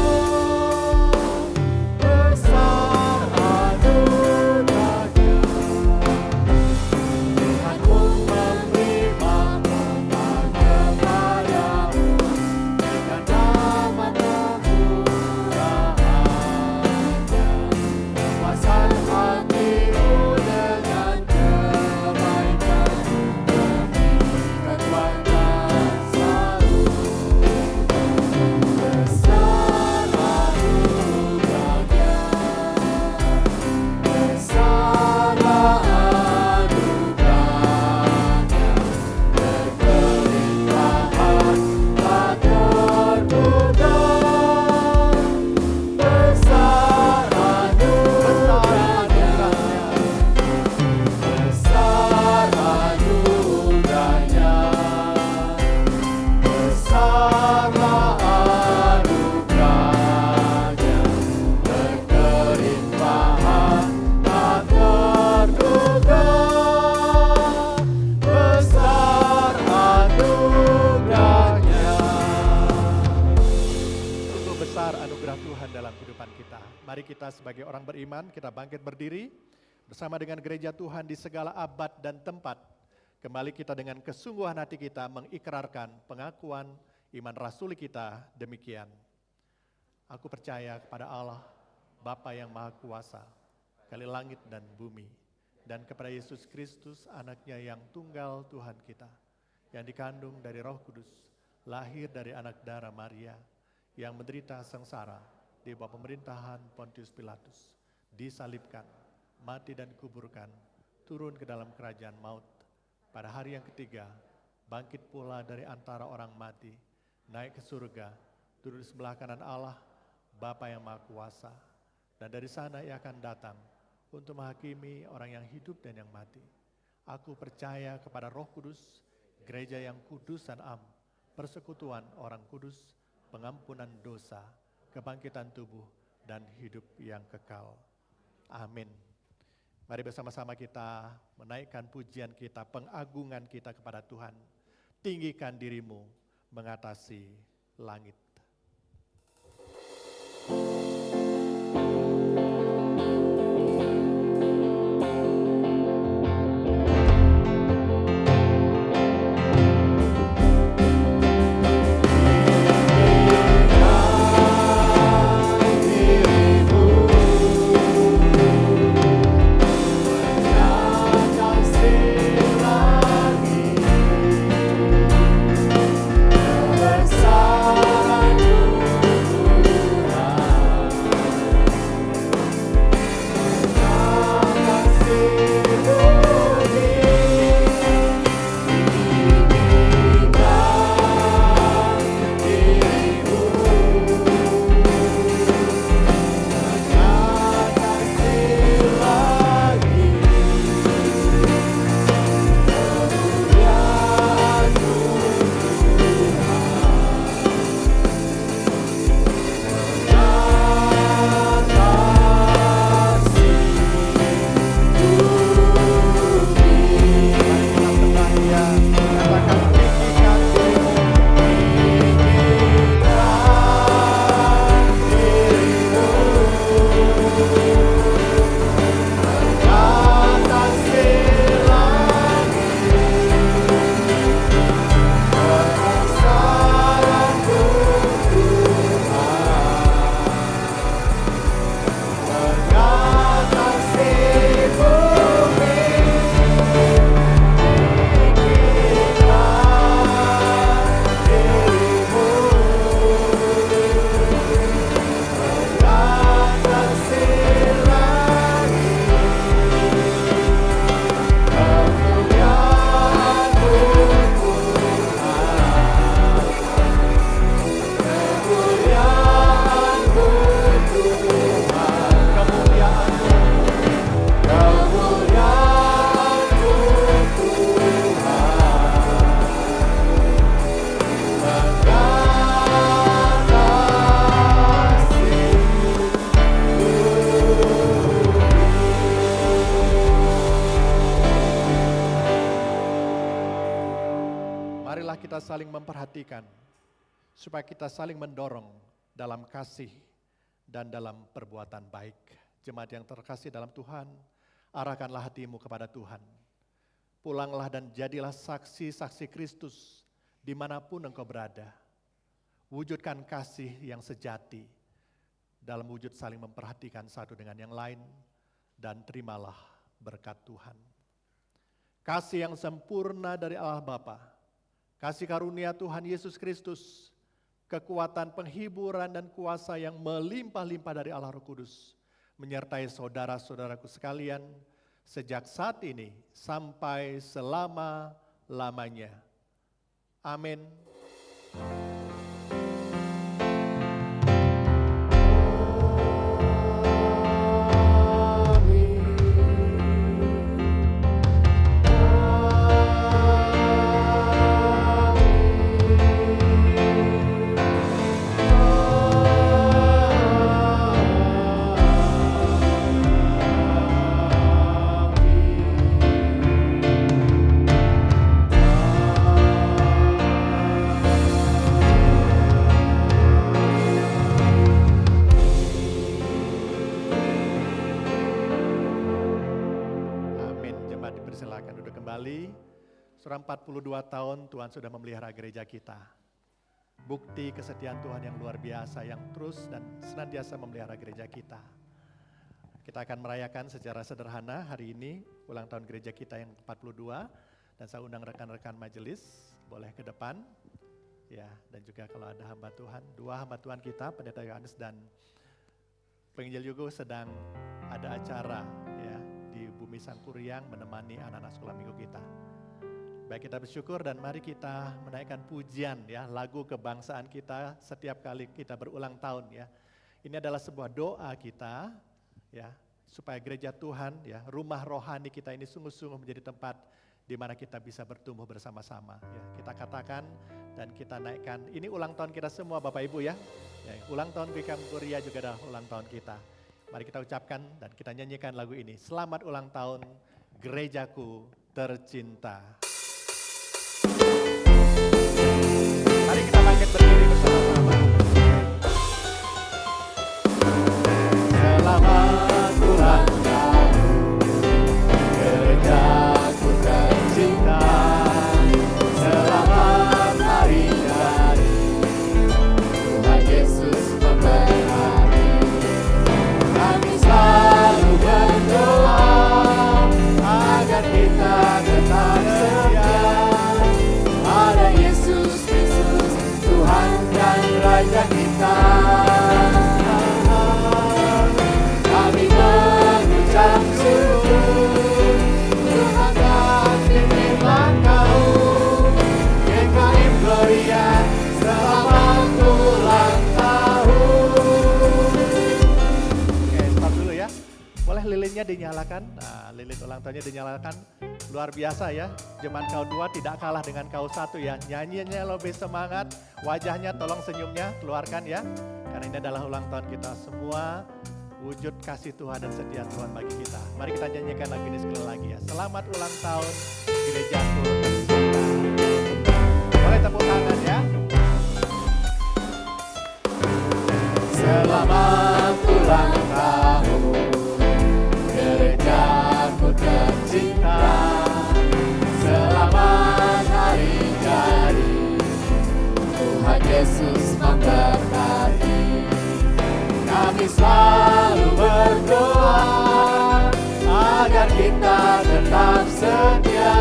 Besar anugerahnya, Tuhanku memberi mahkota kepadamu dengan nama kemurahannya. Puaskan hatimu dengan kebaikan, demi kekuatan selalu. Besar anugerahnya, besar anugerahnya, berkelimpahan tak terputus. Besar anugerahnya, besar anugerahnya, besarlah anugerahnya, berkelimpahan tak terduga. Besar anugerahnya. Sungguh besar anugerah Tuhan dalam kehidupan kita. Mari kita sebagai orang beriman, kita bangkit berdiri bersama dengan gereja Tuhan di segala abad dan tempat. Kembali kita dengan kesungguhan hati kita mengikrarkan pengakuan Iman rasuli kita demikian. Aku percaya kepada Allah, Bapa yang Maha Kuasa, kali langit dan bumi, dan kepada Yesus Kristus, anaknya yang tunggal Tuhan kita, yang dikandung dari Roh Kudus, lahir dari anak darah Maria, yang menderita sengsara di bawah pemerintahan Pontius Pilatus, disalibkan, mati dan dikuburkan, turun ke dalam kerajaan maut. Pada hari yang ketiga, bangkit pula dari antara orang mati, naik ke surga, duduk di sebelah kanan Allah, Bapa yang Maha Kuasa. Dan dari sana ia akan datang untuk menghakimi orang yang hidup dan yang mati. Aku percaya kepada Roh Kudus, gereja yang kudus dan am, persekutuan orang kudus, pengampunan dosa, kebangkitan tubuh, dan hidup yang kekal. Amin. Mari bersama-sama kita menaikkan pujian kita, pengagungan kita kepada Tuhan. Tinggikan dirimu mengatasi langit. Saling memperhatikan, supaya kita saling mendorong dalam kasih dan dalam perbuatan baik. Jemaat yang terkasih dalam Tuhan, arahkanlah hatimu kepada Tuhan. Pulanglah dan jadilah saksi-saksi Kristus dimanapun engkau berada. Wujudkan kasih yang sejati dalam wujud saling memperhatikan satu dengan yang lain, dan terimalah berkat Tuhan. Kasih yang sempurna dari Allah Bapa, kasih karunia Tuhan Yesus Kristus, kekuatan penghiburan dan kuasa yang melimpah-limpah dari Allah Roh Kudus, menyertai saudara-saudaraku sekalian, sejak saat ini sampai selama-lamanya. Amin. Sudah 42 tahun Tuhan sudah memelihara gereja kita. bukti kesetiaan Tuhan yang luar biasa yang terus dan senantiasa memelihara gereja kita. Kita akan merayakan secara sederhana hari ini ulang tahun gereja kita yang ke-42 dan saya undang rekan-rekan majelis boleh ke depan. Ya, dan juga kalau ada hamba Tuhan, dua hamba Tuhan kita, Pendeta Yohanes dan Penginjil Yugo sedang ada acara ya di Bumi Sangkuriang menemani anak-anak sekolah minggu kita. Baik, kita bersyukur dan mari kita menaikkan pujian ya, lagu kebangsaan kita setiap kali kita berulang tahun ya. Ini adalah sebuah doa kita ya, supaya gereja Tuhan ya, rumah rohani kita ini sungguh-sungguh menjadi tempat di mana kita bisa bertumbuh bersama-sama ya. Kita katakan dan kita naikkan, ini ulang tahun kita semua Bapak Ibu ya. Ya, ulang tahun GKM Korea juga adalah ulang tahun kita. Mari kita ucapkan dan kita nyanyikan lagu ini. Selamat ulang tahun gerejaku tercinta. Mari kita bangkit berdiri bersama-sama. Selamat ulang tahun gerejaku tercinta. Selamat hari jadi Tuhan Yesus memberkati. Kami selalu berdoa agar kita tetap setia pada Yesus Kristus Tuhan dan Raja kita. Kami mengucap syukur Tuhan dan pimpin langkah-Mu. GKM Gloria selamat ulang tahun. Oke, stop dulu ya. Boleh lilinnya dinyalakan. Nah, lilin ulang tahunnya dinyalakan. Luar biasa ya. Jemaat kau 2 tidak kalah dengan kau 1 ya. Nyanyinya lebih semangat. Wajahnya tolong senyumnya keluarkan ya. Karena ini adalah ulang tahun kita semua. Wujud kasih Tuhan dan setia Tuhan bagi kita. Mari kita nyanyikan lagu ini sekali lagi ya. Selamat ulang tahun gerejaku tercinta. Boleh tepuk tangan ya. Selamat ulang tahun gerejaku tercinta. Selamat hari jadi Tuhan Yesus memberkati. Kami selalu berdoa agar kita tetap setia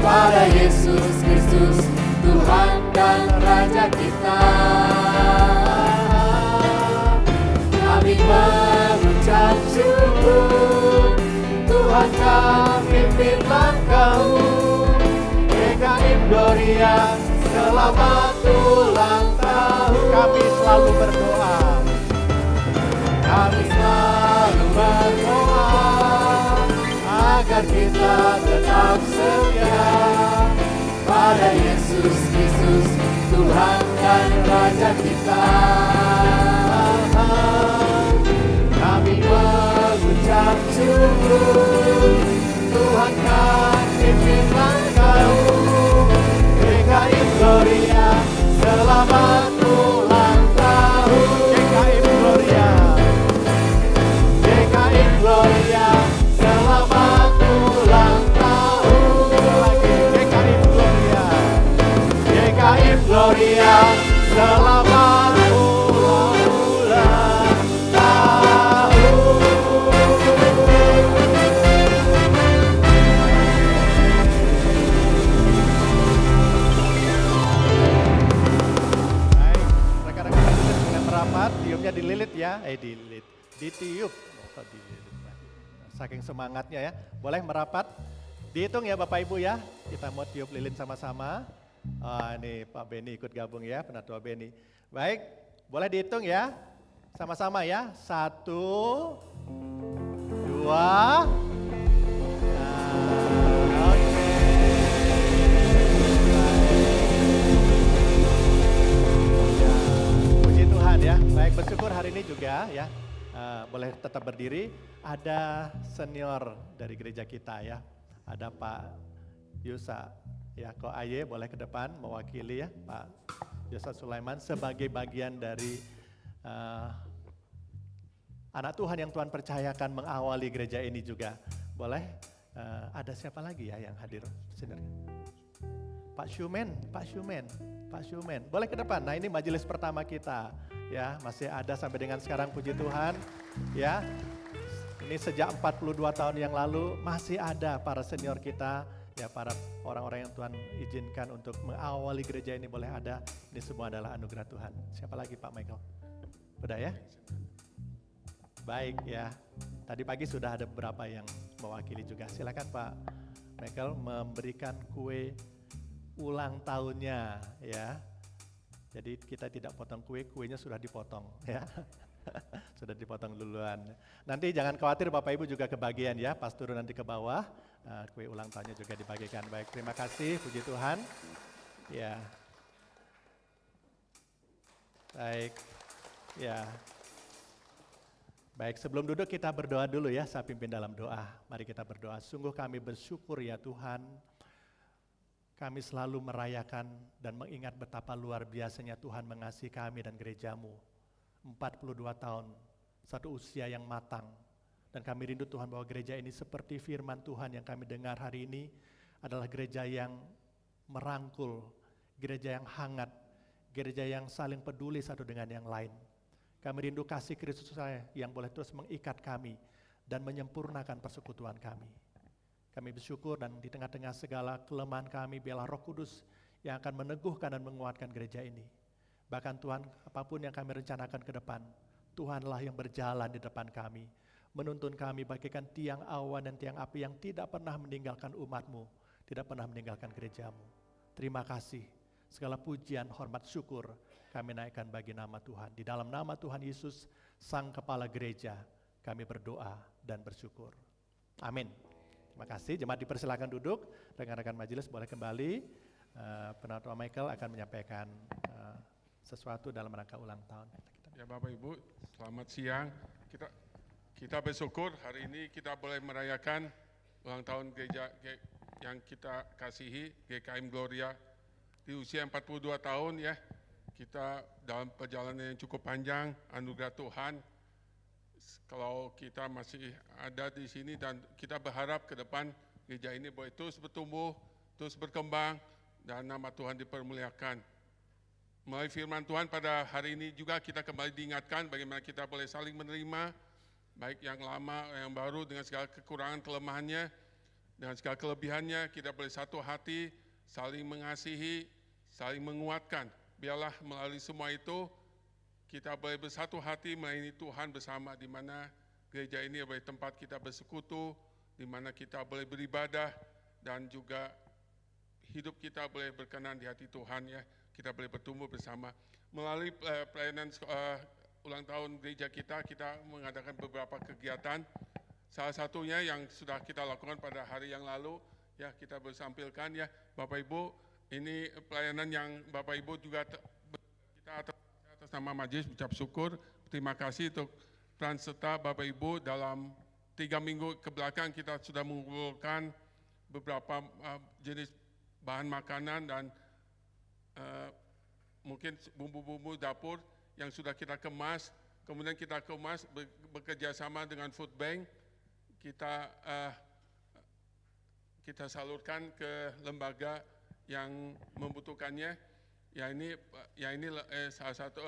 pada Yesus Kristus Tuhan dan Raja kita. Kami mengucap syukur Tuhan kan pimpin langkah-Mu. GKM Gloria selamat ulang tahun. Kami selalu berdoa. Kami selalu berdoa agar kita tetap setia pada Yesus Kristus Tuhan dan Raja kita. Kami mengucap syukur Tuhan kan pimpin langkah-Mu. GKM Gloria selamat ulang tahun. GKM Gloria. GKM Gloria selamat ulang tahun. GKM Gloria. GKM Gloria selamat ulang tahun. Baik, rekan-rekan majelis dengan merapat, tiupnya dililit ya, dililit, ditiup. Oh, dililit. Saking semangatnya ya, boleh merapat. Dihitung ya Bapak Ibu ya, kita mau tiup lilin sama-sama. Ini Pak Beni ikut gabung ya, Penatua Beni. Baik, boleh dihitung ya, sama-sama ya. 1, 2, oke. Ya, puji Tuhan ya. Baik, bersyukur hari ini juga ya. Boleh tetap berdiri. Ada senior dari gereja kita ya. Ada Pak Yusa. Ya, Ko Aye boleh ke depan mewakili ya Pak Yusa Sulaiman sebagai bagian dari anak Tuhan yang Tuhan percayakan mengawali gereja ini juga. Boleh, ada siapa lagi ya yang hadir? Senior. Pak Syumen, boleh ke depan. Nah, ini majelis pertama kita, ya, masih ada sampai dengan sekarang, puji Tuhan, ya. Ini sejak 42 tahun yang lalu masih ada para senior kita, ya, para orang-orang yang Tuhan izinkan untuk mengawali gereja ini boleh ada. Ini semua adalah anugerah Tuhan. Siapa lagi Pak Michael? Udah ya? Baik ya. Tadi pagi sudah ada beberapa yang mewakili juga. Silakan Pak Michael memberikan kue ulang tahunnya, ya. Jadi kita tidak potong kue, kuenya sudah dipotong, ya. Sudah dipotong duluan. Nanti jangan khawatir Bapak Ibu juga kebagian ya, pas turun nanti ke bawah, kue ulang tahunnya juga dibagikan. Baik, terima kasih, puji Tuhan. Ya. Baik, ya. Baik, sebelum duduk kita berdoa dulu ya, saya pimpin dalam doa. Mari kita berdoa. Sungguh kami bersyukur ya Tuhan, kami selalu merayakan dan mengingat betapa luar biasanya Tuhan mengasihi kami dan gerejamu. 42 tahun, satu usia yang matang. Dan kami rindu Tuhan bahwa gereja ini seperti firman Tuhan yang kami dengar hari ini adalah gereja yang merangkul, gereja yang hangat, gereja yang saling peduli satu dengan yang lain. Kami rindu kasih Kristus yang boleh terus mengikat kami dan menyempurnakan persekutuan kami. Kami bersyukur dan di tengah-tengah segala kelemahan kami, biarlah Roh Kudus yang akan meneguhkan dan menguatkan gereja ini. Bahkan Tuhan, apapun yang kami rencanakan ke depan, Tuhanlah yang berjalan di depan kami, menuntun kami bagaikan tiang awan dan tiang api yang tidak pernah meninggalkan umat-Mu, tidak pernah meninggalkan gereja-Mu. Terima kasih, segala pujian, hormat, syukur kami naikkan bagi nama Tuhan. Di dalam nama Tuhan Yesus, Sang Kepala Gereja, kami berdoa dan bersyukur. Amin. Terima kasih, jemaat dipersilakan duduk, rekan-rekan majelis boleh kembali. Penatua Michael akan menyampaikan sesuatu dalam rangka ulang tahun. Ya Bapak Ibu, selamat siang. Kita bersyukur hari ini kita boleh merayakan ulang tahun gereja yang kita kasihi, GKM Gloria. Di usia 42 tahun ya, kita dalam perjalanan yang cukup panjang, anugerah Tuhan. Kalau kita masih ada di sini dan kita berharap ke depan gereja ini boleh terus bertumbuh, terus berkembang, dan nama Tuhan dipermuliakan. Melalui firman Tuhan pada hari ini juga kita kembali diingatkan bagaimana kita boleh saling menerima, baik yang lama, yang baru dengan segala kekurangan kelemahannya, dengan segala kelebihannya, kita boleh satu hati, saling mengasihi, saling menguatkan. Biarlah melalui semua itu, kita boleh bersatu hati melayani Tuhan bersama, di mana gereja ini adalah tempat kita bersekutu, di mana kita boleh beribadah, dan juga hidup kita boleh berkenan di hati Tuhan ya. Kita boleh bertumbuh bersama. Melalui pelayanan ulang tahun gereja kita mengadakan beberapa kegiatan. Salah satunya yang sudah kita lakukan pada hari yang lalu, ya kita bersampilkan ya Bapak Ibu, ini pelayanan yang Bapak Ibu juga kita atas nama majelis ucap syukur. Terima kasih untuk peran serta Bapak Ibu dalam 3 minggu ke belakang kita sudah mengumpulkan beberapa jenis bahan makanan dan mungkin bumbu-bumbu dapur yang sudah kita kemas, kemudian kita kemas bekerja sama dengan Food Bank, kita salurkan ke lembaga yang membutuhkannya. Ya ini salah satu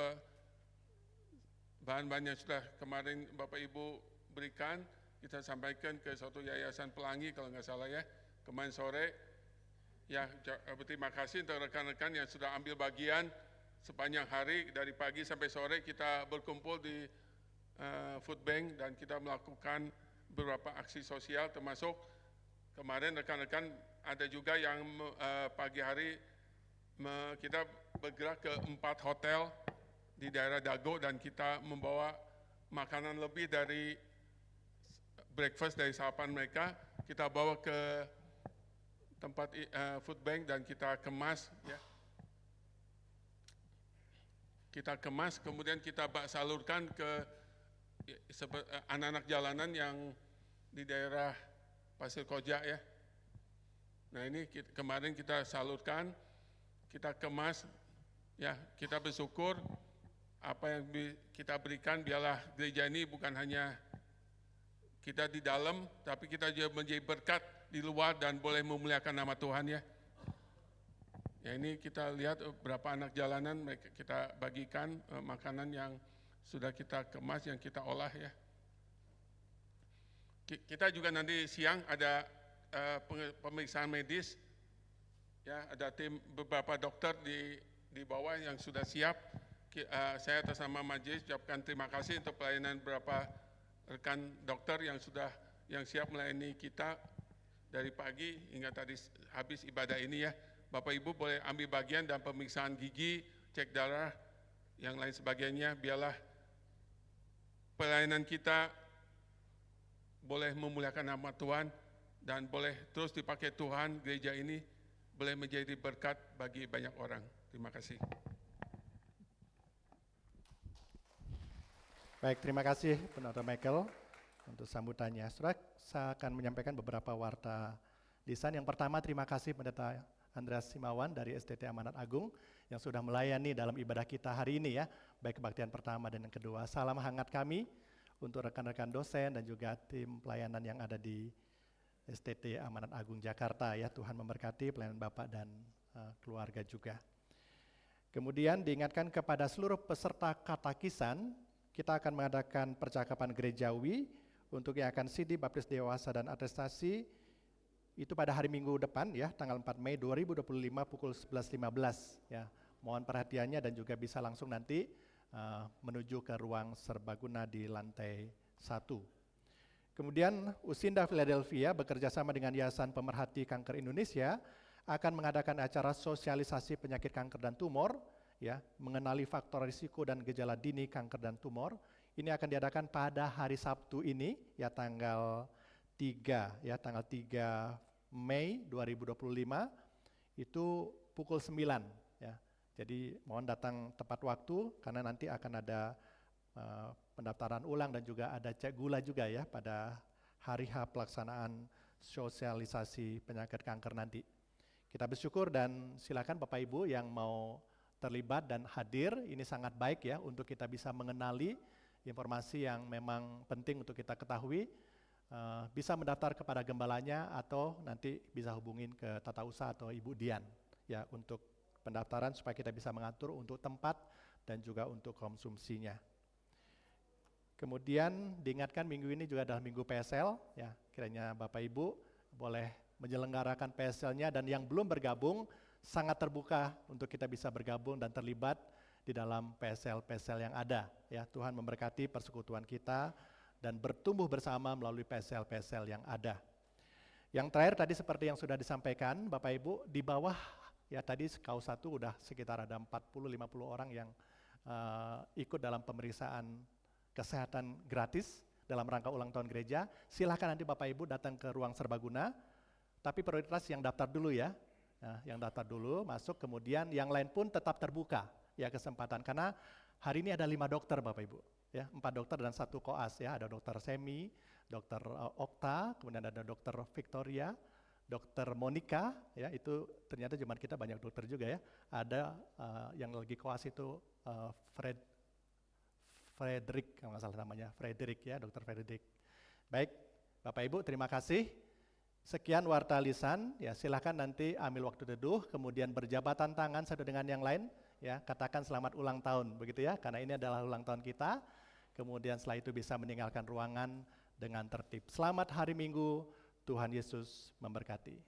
bahan-bahan yang sudah kemarin Bapak Ibu berikan, kita sampaikan ke suatu yayasan Pelangi kalau nggak salah ya, kemarin sore. Ya, berterima kasih untuk rekan-rekan yang sudah ambil bagian sepanjang hari, dari pagi sampai sore kita berkumpul di Food Bank dan kita melakukan beberapa aksi sosial, termasuk kemarin rekan-rekan ada juga yang pagi hari kita bergerak ke 4 hotel di daerah Dago dan kita membawa makanan lebih dari breakfast dari sarapan mereka, kita bawa ke tempat Food Bank dan kita kemas ya. Kita kemas kemudian kita salurkan ke anak-anak jalanan yang di daerah Pasir Koja ya. Nah ini kemarin kita salurkan, kita kemas ya, kita bersyukur apa yang kita berikan, biarlah gereja ini bukan hanya kita di dalam, tapi kita juga menjadi berkat di luar dan boleh memuliakan nama Tuhan ya. Ya ini kita lihat beberapa anak jalanan kita bagikan makanan yang sudah kita kemas, yang kita olah ya. Kita juga nanti siang ada pemeriksaan medis, ya ada tim beberapa dokter di bawah yang sudah siap. Saya atas nama majelis ucapkan terima kasih untuk pelayanan beberapa rekan dokter yang siap melayani kita dari pagi hingga tadi habis ibadah ini ya. Bapak Ibu boleh ambil bagian dalam pemeriksaan gigi, cek darah, yang lain sebagainya. Biarlah pelayanan kita boleh memuliakan nama Tuhan dan boleh terus dipakai Tuhan, gereja ini boleh menjadi berkat bagi banyak orang. Terima kasih. Baik, terima kasih Pendeta Michael untuk sambutannya. Saudara, saya akan menyampaikan beberapa warta lisan. Yang pertama, terima kasih Pendeta Andreas Simawan dari STT Amanat Agung yang sudah melayani dalam ibadah kita hari ini ya, baik kebaktian pertama dan yang kedua. Salam hangat kami untuk rekan-rekan dosen dan juga tim pelayanan yang ada di STT Amanat Agung Jakarta ya. Tuhan memberkati pelayanan Bapak dan keluarga juga. Kemudian diingatkan kepada seluruh peserta katekisan, kita akan mengadakan percakapan gerejawi untuk yang akan sidi baptis dewasa dan atestasi itu pada hari Minggu depan ya, tanggal 4 Mei 2025 pukul 11.15 ya. Mohon perhatiannya dan juga bisa langsung nanti menuju ke ruang serbaguna di lantai 1. Kemudian Usinda Philadelphia bekerja sama dengan Yayasan Pemerhati Kanker Indonesia akan mengadakan acara sosialisasi penyakit kanker dan tumor ya, mengenali faktor risiko dan gejala dini kanker dan tumor. Ini akan diadakan pada hari Sabtu ini ya, tanggal 3 Mei 2025 itu pukul 9 ya. Jadi mohon datang tepat waktu karena nanti akan ada pendaftaran ulang dan juga ada cek gula juga ya pada hari H pelaksanaan sosialisasi penyakit kanker nanti. Kita bersyukur dan silakan Bapak Ibu yang mau terlibat dan hadir, ini sangat baik ya untuk kita bisa mengenali informasi yang memang penting untuk kita ketahui. Bisa mendaftar kepada gembalanya atau nanti bisa hubungin ke Tata Usaha atau Ibu Dian ya untuk pendaftaran supaya kita bisa mengatur untuk tempat dan juga untuk konsumsinya. Kemudian diingatkan minggu ini juga adalah minggu PSL ya, kiranya Bapak Ibu boleh menyelenggarakan PSL-nya dan yang belum bergabung sangat terbuka untuk kita bisa bergabung dan terlibat di dalam PSL-PSL yang ada ya. Tuhan memberkati persekutuan kita dan bertumbuh bersama melalui PSL-PSL yang ada. Yang terakhir tadi seperti yang sudah disampaikan Bapak Ibu, di bawah ya tadi KAUS 1 udah sekitar ada 40-50 orang yang ikut dalam pemeriksaan kesehatan gratis dalam rangka ulang tahun gereja. Silahkan nanti Bapak Ibu datang ke ruang serbaguna, tapi prioritas yang daftar dulu ya. Nah, yang daftar dulu masuk, kemudian yang lain pun tetap terbuka ya kesempatan, karena hari ini ada 5 dokter Bapak Ibu ya, 4 dokter dan 1 koas ya, ada dokter Semi, dokter Okta, kemudian ada dokter Victoria, dokter Monica ya, itu ternyata zaman kita banyak dokter juga ya, ada yang lagi koas itu Frederick kalau nggak salah namanya, Frederick ya, dokter Frederick. Baik Bapak Ibu, terima kasih. Sekian warta lisan ya, silakan nanti ambil waktu teduh, kemudian berjabatan tangan satu dengan yang lain ya, katakan selamat ulang tahun begitu ya, karena ini adalah ulang tahun kita. Kemudian setelah itu bisa meninggalkan ruangan dengan tertib. Selamat hari Minggu, Tuhan Yesus memberkati.